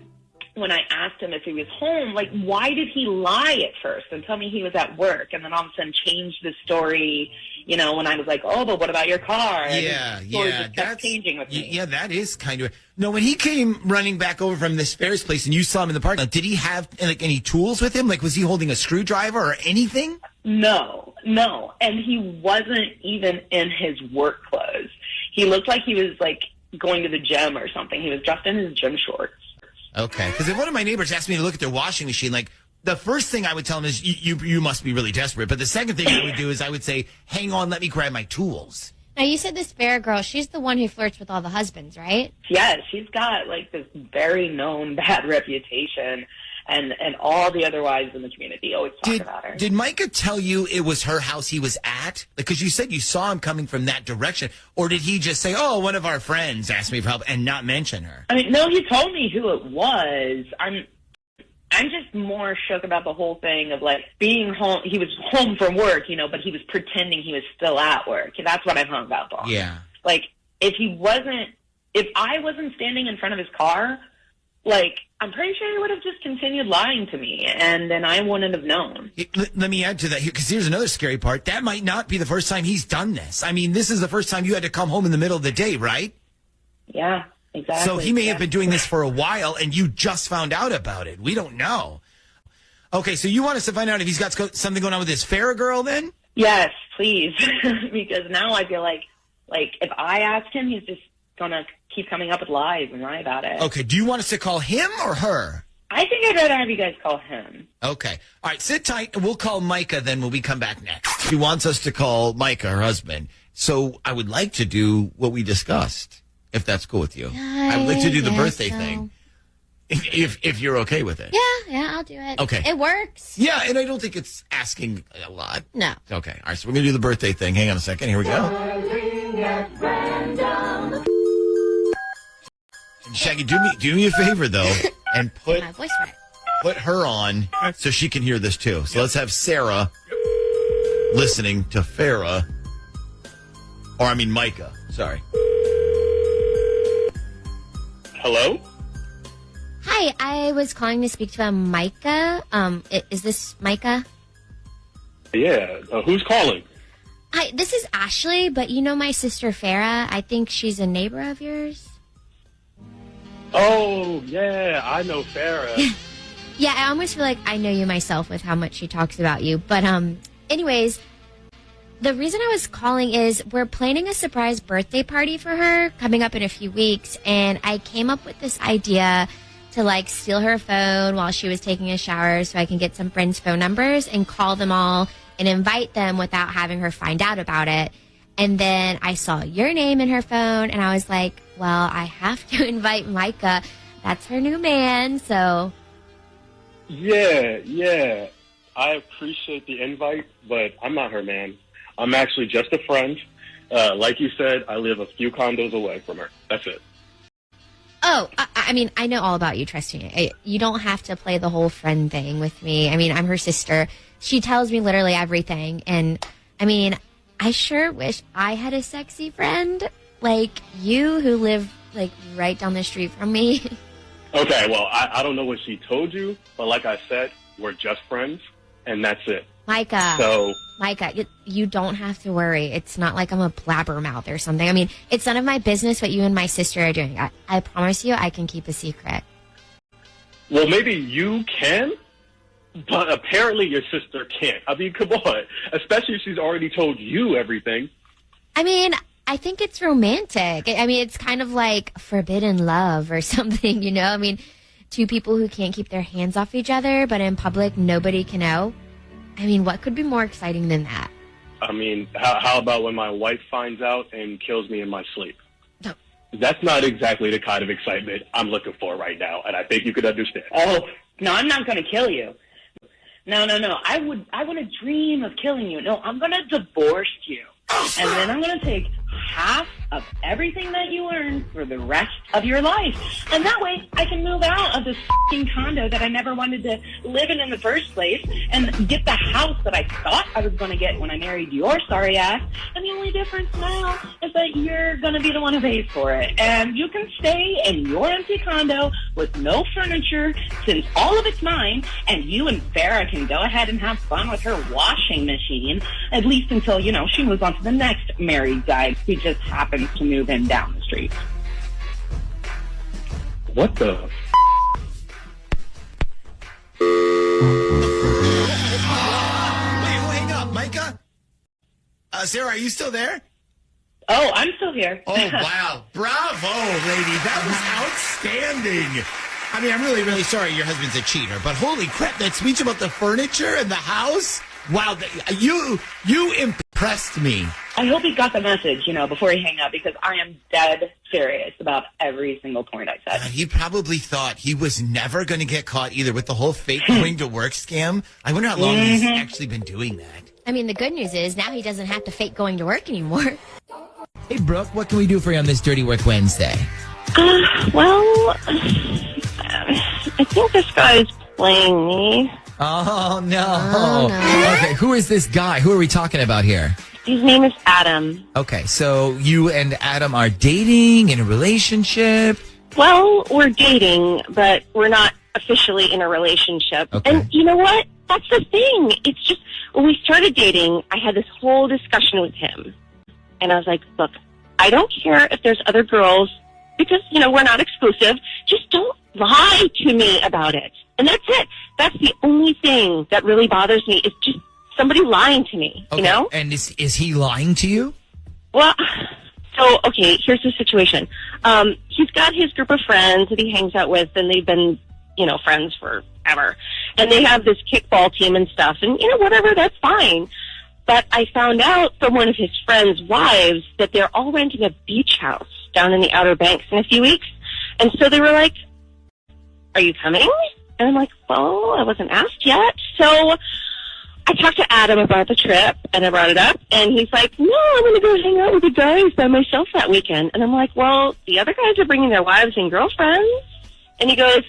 S19: when I asked him if he was home, like, why did he lie at first and tell me he was at work and then all of a sudden change the story, you know, when I was like, oh, but what about your car? And the story just kept changing with me.
S1: Yeah, that is kind of... No, when he came running back over from this Ferris place and you saw him in the parking lot, did he have, like, any tools with him? Like, was he holding a screwdriver or anything?
S19: No. And he wasn't even in his work clothes. He looked like he was, like, going to the gym or something. He was dressed in his gym shorts.
S1: Okay, because if one of my neighbors asked me to look at their washing machine, like, the first thing I would tell them is, you must be really desperate. But the second thing I would do is I would say, hang on, let me grab my tools.
S3: Now, you said this Farah girl, she's the one who flirts with all the husbands, right?
S19: Yeah, she's got, like, this very known bad reputation. And all the other wives in the community always talk about her.
S1: Did Micah tell you it was her house he was at? Because you said you saw him coming from that direction. Or did he just say, oh, one of our friends asked me for help and not mention her?
S19: I mean, no, he told me who it was. I'm just more shook about the whole thing of, like, being home. He was home from work, you know, but he was pretending he was still at work. That's what I'm hung up on.
S1: Yeah.
S19: Like, if I wasn't standing in front of his car, like, I'm pretty sure he would have just continued lying to me, and then I wouldn't have known.
S1: Let me add to that here, because here's another scary part. That might not be the first time he's done this. I mean, this is the first time you had to come home in the middle of the day, right?
S19: Yeah. Exactly.
S1: So he may have been doing this for a while, and you just found out about it. We don't know. Okay, so you want us to find out if he's got something going on with his Farrah girl then?
S19: Yes, please. Because now I feel like if I ask him, he's just going to keep coming up with lies and lie about it.
S1: Okay, do you want us to call him or her?
S19: I think I'd rather have you guys call him.
S1: Okay. All right, sit tight, and we'll call Micah then when we come back next. He wants us to call Micah, her husband. So I would like to do what we discussed, if that's cool with you. I would like to do the birthday thing, if you're okay with it.
S3: Yeah, I'll do it.
S1: Okay.
S3: It works.
S1: Yeah, and I don't think it's asking a lot.
S3: No.
S1: Okay. All right, so we're going to do the birthday thing. Hang on a second. Here we go. And Shaggy, do me a favor, though, and put her on so she can hear this, too. So let's have Sarah listening to Farrah. Or, I mean, Micah. Sorry.
S11: Hello?
S3: Hi, I was calling to speak to Micah. Is this Micah?
S11: Yeah. Who's calling?
S3: Hi, this is Ashley, but you know my sister Farrah. I think she's a neighbor of yours.
S11: Oh, yeah. I know Farrah.
S3: Yeah, I almost feel like I know you myself with how much she talks about you. But anyways, the reason I was calling is we're planning a surprise birthday party for her coming up in a few weeks, and I came up with this idea to steal her phone while she was taking a shower so I can get some friends' phone numbers and call them all and invite them without having her find out about it. And then I saw your name in her phone, and I was like, well, I have to invite Micah. That's her new man, so...
S11: Yeah. I appreciate the invite, but I'm not her man. I'm actually just a friend. Like you said, I live a few condos away from her. That's it.
S3: Oh, I mean, I know all about you, trust me. You don't have to play the whole friend thing with me. I mean, I'm her sister. She tells me literally everything. And, I mean, I sure wish I had a sexy friend like you who live, right down the street from me.
S11: Okay, well, I don't know what she told you, but like I said, we're just friends, and that's it.
S3: Micah, you don't have to worry. It's not like I'm a blabbermouth or something. I mean, it's none of my business what you and my sister are doing. I promise you I can keep a secret.
S11: Well, maybe you can, but apparently your sister can't. I mean, come on. Especially if she's already told you everything.
S3: I mean, I think it's romantic. I mean, it's kind of like forbidden love or something, you know? I mean, two people who can't keep their hands off each other, but in public nobody can know. I mean, what could be more exciting than that?
S11: I mean, how about when my wife finds out and kills me in my sleep?
S3: No.
S11: That's not exactly the kind of excitement I'm looking for right now, and I think you could understand.
S19: Oh, no, I'm not going to kill you. No. I would dream of killing you. No, I'm going to divorce you. And then I'm going to take half of everything that you earn for the rest of your life. And that way I can move out of this f***ing condo that I never wanted to live in the first place and get the house that I thought I was going to get when I married your sorry ass. And the only difference now is that you're going to be the one who pays for it. And you can stay in your empty condo with no furniture since all of it's mine. And you and Farrah can go ahead and have fun with her washing machine, at least until, she moves on to the next married guy who just happens to move in down the street.
S11: What the?
S1: Wait, hang up, Micah? Sarah, are you still there?
S19: Oh, I'm still here.
S1: Oh, wow. Bravo, lady. That was outstanding. I mean, I'm really, really sorry your husband's a cheater, but holy crap, that speech about the furniture and the house? Wow, you impressed me.
S19: I hope he got the message, before he hang up, because I am dead serious about every single point I said.
S1: He probably thought he was never going to get caught either with the whole fake going to work scam. I wonder how long he's actually been doing that.
S3: I mean, the good news is now he doesn't have to fake going to work anymore.
S1: Hey, Brooke, what can we do for you on this Dirty Work Wednesday?
S5: I think this guy's playing me.
S1: Oh, no. Okay, who is this guy? Who are we talking about here?
S5: His name is Adam.
S1: Okay, so you and Adam are dating, in a relationship?
S5: Well, we're dating, but we're not officially in a relationship.
S1: Okay.
S5: And you know what? That's the thing. It's just, when we started dating, I had this whole discussion with him. And I was like, look, I don't care if there's other girls
S20: because, we're not exclusive. Just don't lie to me about it. And that's it. That's the only thing that really bothers me is just somebody lying to me,
S1: And is he lying to you?
S20: Well, so, okay, here's the situation. He's got his group of friends that he hangs out with, and they've been, friends forever. And they have this kickball team and stuff, and, whatever, that's fine. But I found out from one of his friends' wives that they're all renting a beach house down in the Outer Banks in a few weeks. And so they were like, are you coming? And I'm like, well, I wasn't asked yet. So I talked to Adam about the trip, and I brought it up, and he's like, no, I'm going to go hang out with the guys by myself that weekend. And I'm like, well, the other guys are bringing their wives and girlfriends. And he goes,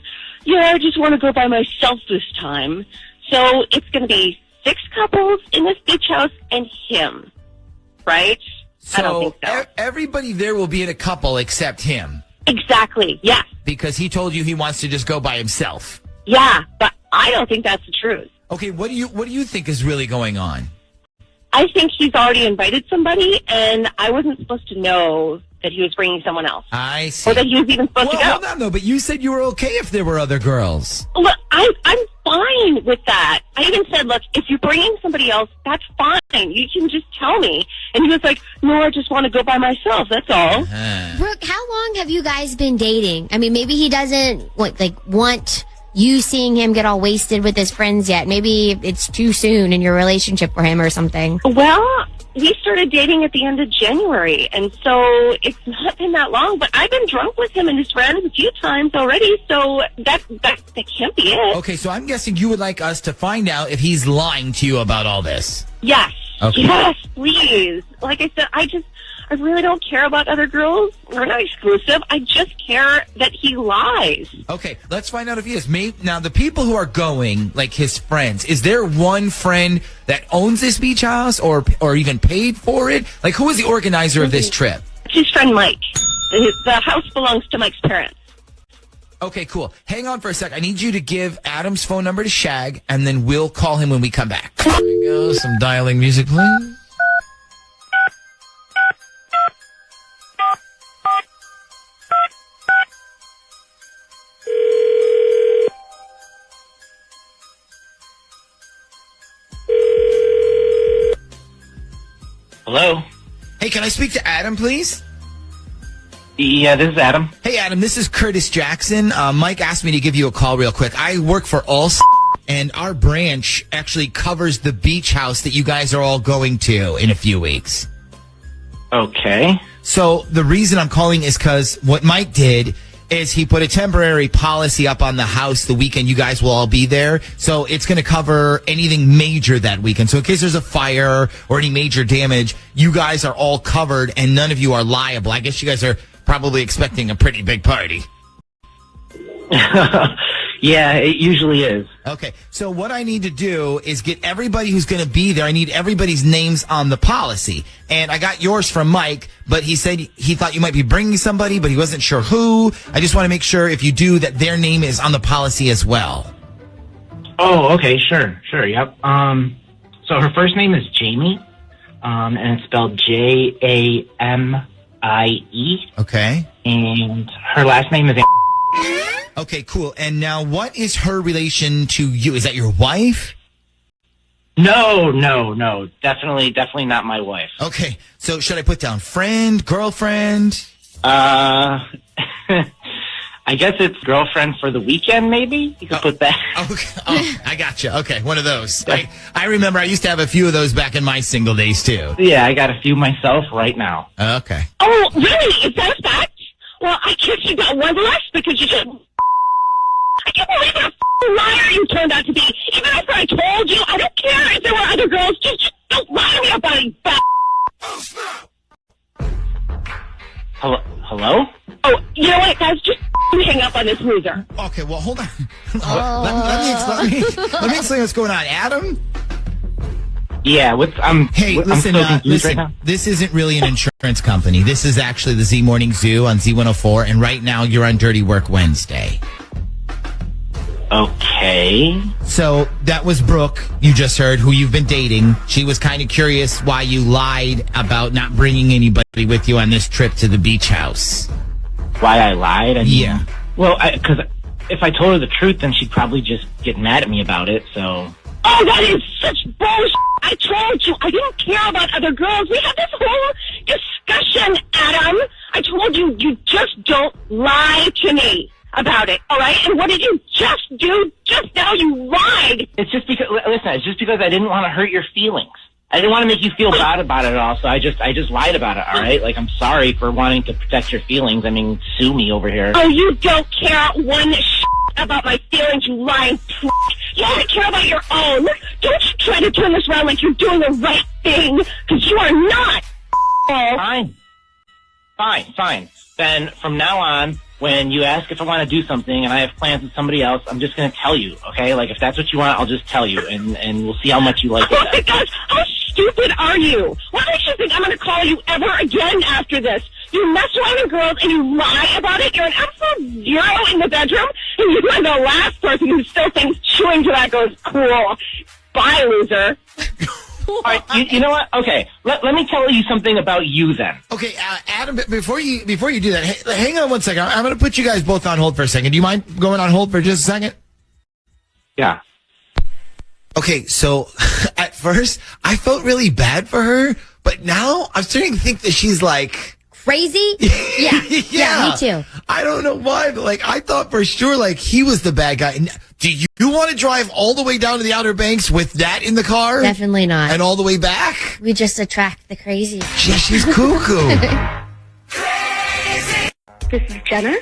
S20: yeah, I just want to go by myself this time. So it's going to be 6 couples in this beach house and him, right? I don't think so.
S1: Everybody there will be in a couple except him.
S20: Exactly, yes.
S1: Because he told you he wants to just go by himself.
S20: Yeah, but I don't think that's the truth.
S1: Okay, what do you think is really going on?
S20: I think he's already invited somebody, and I wasn't supposed to know that he was bringing someone else.
S1: I see.
S20: Or that he was even supposed to go.
S1: Hold on, though, but you said you were okay if there were other girls.
S20: Look, I'm fine with that. I even said, look, if you're bringing somebody else, that's fine. You can just tell me. And he was like, no, I just want to go by myself. That's all.
S3: Brooke, how long have you guys been dating? I mean, maybe he doesn't want you seeing him get all wasted with his friends yet. Maybe it's too soon in your relationship for him or something.
S20: Well, we started dating at the end of January, and so it's not been that long, but I've been drunk with him and his friends a few times already, so that can't be it.
S1: Okay, so I'm guessing you would like us to find out if he's lying to you about all this.
S20: Yes.
S1: Okay.
S20: Yes, please. Like I said, I really don't care about other girls. We're not exclusive. I just care that he lies.
S1: Okay, let's find out if he is. Now, the people who are going, like his friends, is there one friend that owns this beach house or even paid for it? Like, who is the organizer of this trip?
S20: It's his friend Mike. The house belongs to Mike's parents.
S1: Okay, cool. Hang on for a sec. I need you to give Adam's phone number to Shag, and then we'll call him when we come back. There we go. Some dialing music, please.
S21: Hello?
S1: Hey, can I speak to Adam, please?
S21: Yeah, this is Adam.
S1: Hey, Adam, this is Curtis Jackson. Mike asked me to give you a call real quick. I work for All, and our branch actually covers the beach house that you guys are all going to in a few weeks.
S21: Okay.
S1: So the reason I'm calling is because what Mike did is he put a temporary policy up on the house the weekend you guys will all be there. So it's going to cover anything major that weekend. So in case there's a fire or any major damage, you guys are all covered and none of you are liable. I guess you guys are probably expecting a pretty big party.
S21: Yeah, it usually is.
S1: Okay, so what I need to do is get everybody who's going to be there. I need everybody's names on the policy. And I got yours from Mike, but he said he thought you might be bringing somebody, but he wasn't sure who. I just want to make sure if you do that their name is on the policy as well.
S21: Oh, okay, sure, yep. So her first name is Jamie, and it's spelled Jamie.
S1: Okay.
S21: And her last name is...
S1: Okay, cool. And now what is her relation to you? Is that your wife?
S21: No. Definitely not my wife.
S1: Okay. So should I put down friend, girlfriend?
S21: I guess it's girlfriend for the weekend, maybe? You could put that.
S1: Okay. Oh, I gotcha. Okay, one of those. I remember I used to have a few of those back in my single days, too.
S21: Yeah, I got a few myself right now.
S1: Okay.
S20: Oh, really? Is that a fact? Well, I guess you got one less because you said... I can't believe what a liar you turned out to be. Even after I told you, I don't care if there were other girls. Just don't lie to me about it,
S21: Hello?
S20: Oh, you know what, guys? Just hang up on this loser.
S1: Okay, well, hold on. Let me explain what's going on. Adam?
S21: Yeah,
S1: listen,
S21: right now.
S1: This isn't really an insurance company. This is actually the Z Morning Zoo on Z104, and right now you're on Dirty Work Wednesday.
S21: Okay.
S1: So that was Brooke, you just heard, who you've been dating. She was kind of curious why you lied about not bringing anybody with you on this trip to the beach house.
S21: why I lied? I mean,
S1: Yeah.
S21: Well, because if I told her the truth, then she'd probably just get mad at me about it, so...
S20: Oh, that is such bullshit. I told you I didn't care about other girls. We had this whole discussion, Adam. I told you, you just don't lie to me about it, all right? And what did you just do just now? You lied.
S21: It's just because, listen, it's just because I didn't want to hurt your feelings. I didn't want to make you feel bad about it at all, so I just lied about it, all right? Like, I'm sorry for wanting to protect your feelings. I mean, sue me over here.
S20: Oh, you don't care one about my feelings, you lying prick. You only care about your own. Don't you try to turn this around like you're doing the right thing, because you are not.
S21: Fine. Then, from now on, when you ask if I want to do something and I have plans with somebody else, I'm just going to tell you, okay? Like, if that's what you want, I'll just tell you, and we'll see how much you like it.
S20: Oh my gosh, how stupid are you? What makes you think I'm going to call you ever again after this? You mess around with girls and you lie about it. You're an absolute zero in the bedroom, and you are the last person who still thinks chewing tobacco is cool. Bye, loser.
S21: All right, you know what? Okay, let me tell you something about you then.
S1: Okay, Adam, before you do that, hang on one second. I'm going to put you guys both on hold for a second. Do you mind going on hold for just a second?
S21: Yeah.
S1: Okay, so at first, I felt really bad for her, but now I'm starting to think that she's like...
S3: Crazy? Yeah, me too.
S1: I don't know why, but like I thought for sure like he was the bad guy. Do you want to drive all the way down to the Outer Banks with that in the car?
S3: Definitely not.
S1: And all the way back?
S3: We just attract the crazy.
S1: She's cuckoo.
S4: This is Jenna.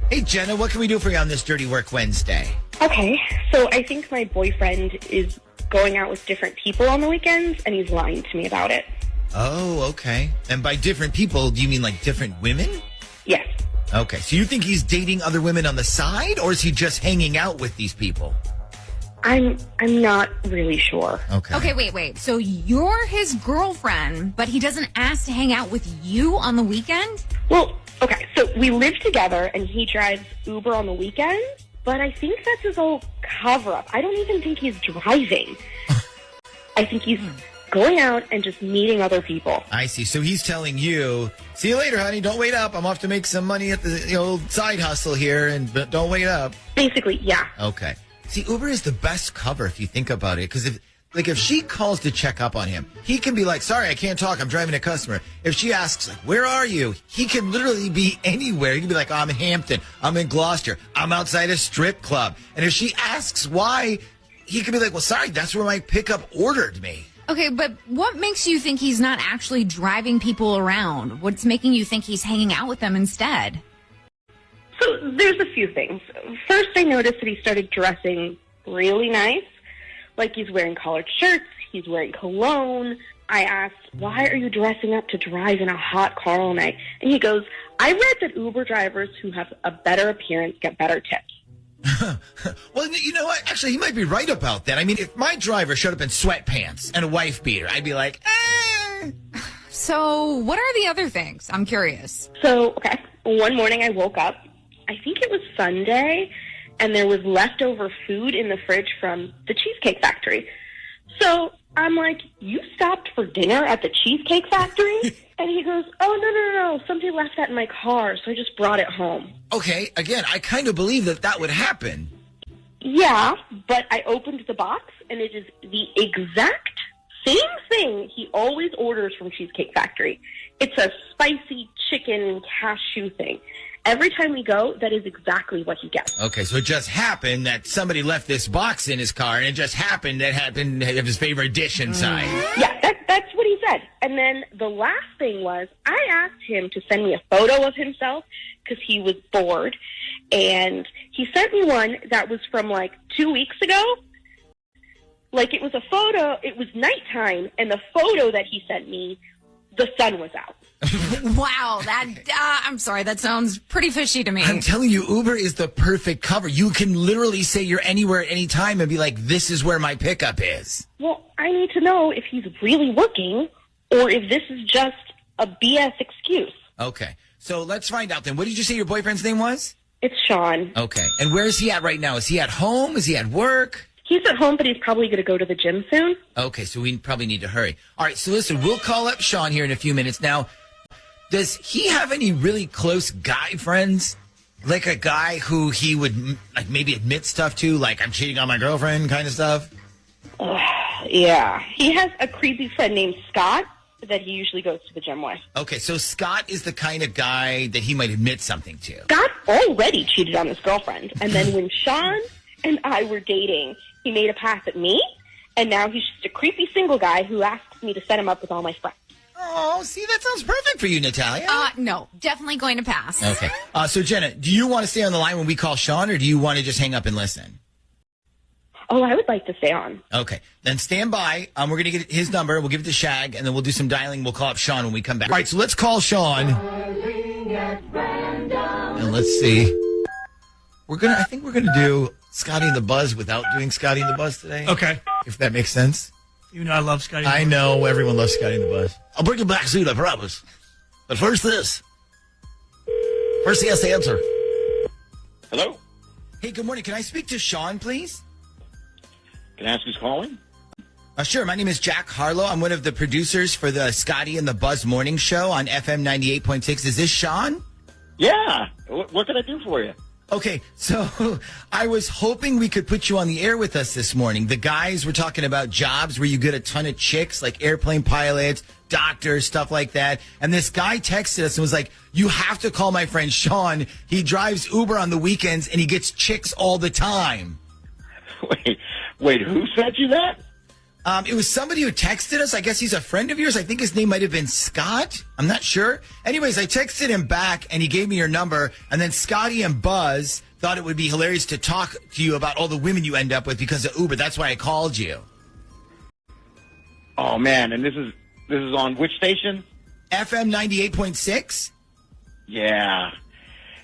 S1: Hey, Jenna, what can we do for you on this Dirty Work Wednesday?
S4: Okay, so I think my boyfriend is going out with different people on the weekends, and he's lying to me about it.
S1: Oh, okay. And by different people, do you mean like different women?
S4: Yes.
S1: Okay, so you think he's dating other women on the side, or is he just hanging out with these people?
S4: I'm not really sure.
S6: Okay, wait. So you're his girlfriend, but he doesn't ask to hang out with you on the weekend?
S4: Well, okay, so we live together, and he drives Uber on the weekends, but I think that's his whole cover-up. I don't even think he's driving. I think he's going out and just meeting other people.
S1: I see. So he's telling you, see you later, honey. Don't wait up. I'm off to make some money at the old side hustle here, and don't wait up.
S4: Basically, yeah.
S1: Okay. See, Uber is the best cover if you think about it, because if she calls to check up on him, he can be like, sorry, I can't talk. I'm driving a customer. If she asks, like, where are you? He can literally be anywhere. He can be like, oh, I'm in Hampton. I'm in Gloucester. I'm outside a strip club. And if she asks why, he can be like, well, sorry, that's where my pickup ordered me.
S6: Okay, but what makes you think he's not actually driving people around? What's making you think he's hanging out with them instead?
S4: So there's a few things. First, I noticed that he started dressing really nice. Like he's wearing collared shirts, he's wearing cologne. I asked, why are you dressing up to drive in a hot car all night? And he goes, I read that Uber drivers who have a better appearance get better tips.
S1: Well, you know what? Actually, he might be right about that. I mean, if my driver showed up in sweatpants and a wife beater, I'd be like, eh.
S6: So what are the other things? I'm curious.
S4: So, okay, one morning I woke up. I think it was Sunday, and there was leftover food in the fridge from the Cheesecake Factory. So I'm like, you stopped for dinner at the Cheesecake Factory? And he goes, oh, no. Somebody left that in my car, so I just brought it home.
S1: Okay, again, I kind of believe that would happen.
S4: Yeah, but I opened the box, and it is the exact same thing he always orders from Cheesecake Factory. It's a spicy chicken cashew thing. Every time we go, that is exactly what he gets.
S1: Okay, so it just happened that somebody left this box in his car, and it just happened that happened to have his favorite dish inside.
S4: Yeah, that's what he said. And then the last thing was, I asked him to send me a photo of himself because he was bored, and he sent me one that was from like 2 weeks ago. Like it was a photo, it was nighttime, and the photo that he sent me, the sun was out.
S6: Wow, I'm sorry, that sounds pretty fishy to me.
S1: I'm telling you, Uber is the perfect cover. You can literally say you're anywhere at any time and be like, this is where my pickup is.
S4: Well, I need to know if he's really working or if this is just a BS excuse.
S1: Okay, so let's find out then. What did you say your boyfriend's name was?
S4: It's Sean.
S1: Okay, and where is he at right now? Is he at home? Is he at work?
S4: He's at home, but he's probably going to go to the gym soon.
S1: Okay, so we probably need to hurry. All right, so listen, we'll call up Sean here in a few minutes. Now, Does he have any really close guy friends? Like a guy who he would like maybe admit stuff to, like I'm cheating on my girlfriend kind of stuff?
S4: Yeah. He has a creepy friend named Scott that he usually goes to the gym with.
S1: Okay, so Scott is the kind of guy that he might admit something to.
S4: Scott already cheated on his girlfriend. And then when Sean and I were dating, he made a pass at me. And now he's just a creepy single guy who asks me to set him up with all my friends.
S1: Oh, see, that sounds perfect for you, Natalia.
S6: No, definitely going to pass.
S1: Okay. So, Jenna, do you want to stay on the line when we call Sean, or do you want to just hang up and listen?
S4: Oh, I would like to stay on.
S1: Okay. Then stand by. We're going to get his number. We'll give it to Shag, and then we'll do some dialing. We'll call up Sean when we come back. All right, so let's call Sean. And let's see. I think we're going to do Scotty and the Buzz without doing Scotty and the Buzz today.
S15: Okay.
S1: If that makes sense.
S15: You know I love Scotty.
S1: I know. Everyone loves Scotty and the Buzz.
S7: I'll bring you back soon, I promise. But first this. First he has to answer.
S22: Hello?
S1: Hey, good morning. Can I speak to Sean, please?
S22: Can I ask who's calling?
S1: Sure. My name is Jack Harlow. I'm one of the producers for the Scotty and the Buzz morning show on FM 98.6. Is this Sean?
S22: Yeah. What can I do for you?
S1: Okay, so I was hoping we could put you on the air with us this morning. The guys were talking about jobs where you get a ton of chicks, like airplane pilots, doctors, stuff like that. And this guy texted us and was like, you have to call my friend Sean. He drives Uber on the weekends and he gets chicks all the time.
S22: Wait, who sent you that?
S1: It was somebody who texted us. I guess he's a friend of yours. I think his name might have been Scott. I'm not sure. Anyways, I texted him back and he gave me your number. And then Scotty and Buzz thought it would be hilarious to talk to you about all the women you end up with because of Uber. That's why I called you.
S22: Oh, man. And this is on which station?
S1: FM 98.6.
S22: Yeah.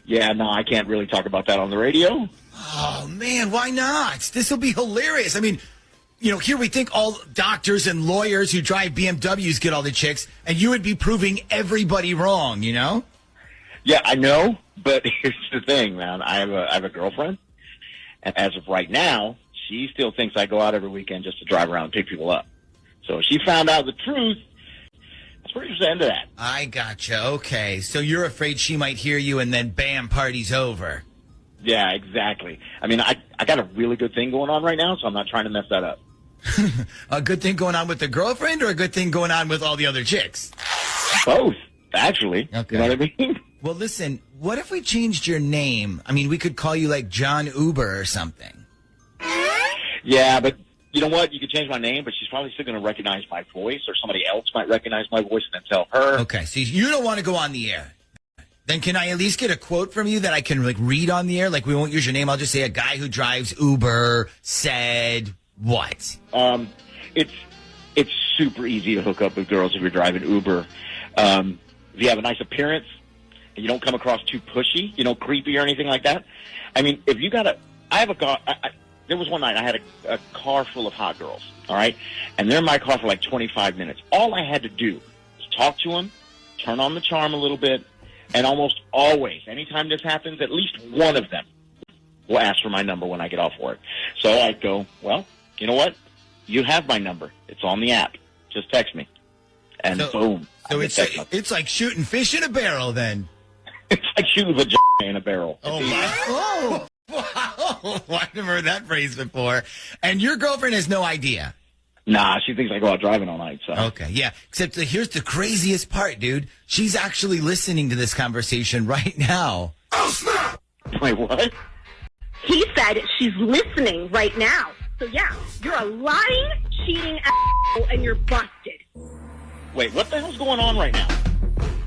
S22: Yeah, no, I can't really talk about that on the radio.
S1: Oh, man, why not? This will be hilarious. I mean, you know, here we think all doctors and lawyers who drive BMWs get all the chicks, and you would be proving everybody wrong, you know?
S22: Yeah, I know, but here's the thing, man. I have a girlfriend, and as of right now, she still thinks I go out every weekend just to drive around and pick people up. So if she found out the truth, that's where she's the end of that.
S1: I gotcha. Okay, so you're afraid she might hear you, and then bam, party's over.
S22: Yeah, exactly. I mean, I got a really good thing going on right now, so I'm not trying to mess that up.
S1: A good thing going on with the girlfriend or a good thing going on with all the other chicks?
S22: Both, actually.
S1: Okay.
S22: You know what I mean?
S1: Well, listen, what if we changed your name? I mean, we could call you like John Uber or something.
S22: Yeah, but you know what? You could change my name, but she's probably still going to recognize my voice, or somebody else might recognize my voice and then tell her.
S1: Okay, so you don't want to go on the air. Then can I at least get a quote from you that I can like read on the air? Like we won't use your name. I'll just say a guy who drives Uber said what?
S22: It's super easy to hook up with girls if you're driving Uber. If you have a nice appearance and you don't come across too pushy, creepy or anything like that. I mean, if you got I have a car. There was one night I had a car full of hot girls. All right, and they're in my car for like 25 minutes. All I had to do was talk to them, turn on the charm a little bit. And almost always, anytime this happens, at least one of them will ask for my number when I get off work. So I go, well, you know what? You have my number. It's on the app. Just text me. And boom.
S1: So it's like shooting fish in a barrel then.
S22: It's like shooting vagina in a barrel.
S1: Oh, my. Oh, wow. I've never heard that phrase before. And your girlfriend has no idea.
S22: Nah, she thinks I go out driving all night. So
S1: okay, yeah. Except here's the craziest part, dude. She's actually listening to this conversation right now.
S22: Oh, snap! Wait, what?
S4: He said she's listening right now. So yeah, you're a lying, cheating asshole, and you're busted.
S22: Wait, what the hell's going on right now?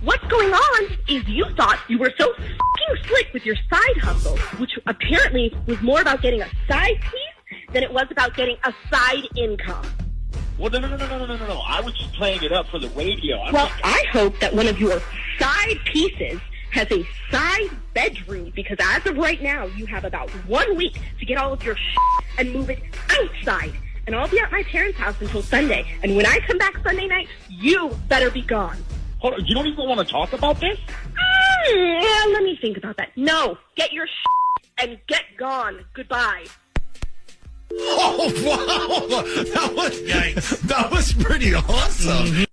S4: What's going on is you thought you were so fucking slick with your side hustle, which apparently was more about getting a side piece than it was about getting a side income.
S22: Well, no. I was just playing it up for the radio.
S4: I hope that one of your side pieces has a side bedroom, because as of right now, you have about 1 week to get all of your shit and move it outside. And I'll be at my parents' house until Sunday. And when I come back Sunday night, you better be gone.
S22: Hold on, you don't even want to talk about this?
S4: Yeah, let me think about that. No, get your shit and get gone. Goodbye.
S1: Oh, wow. That was pretty awesome. Mm-hmm.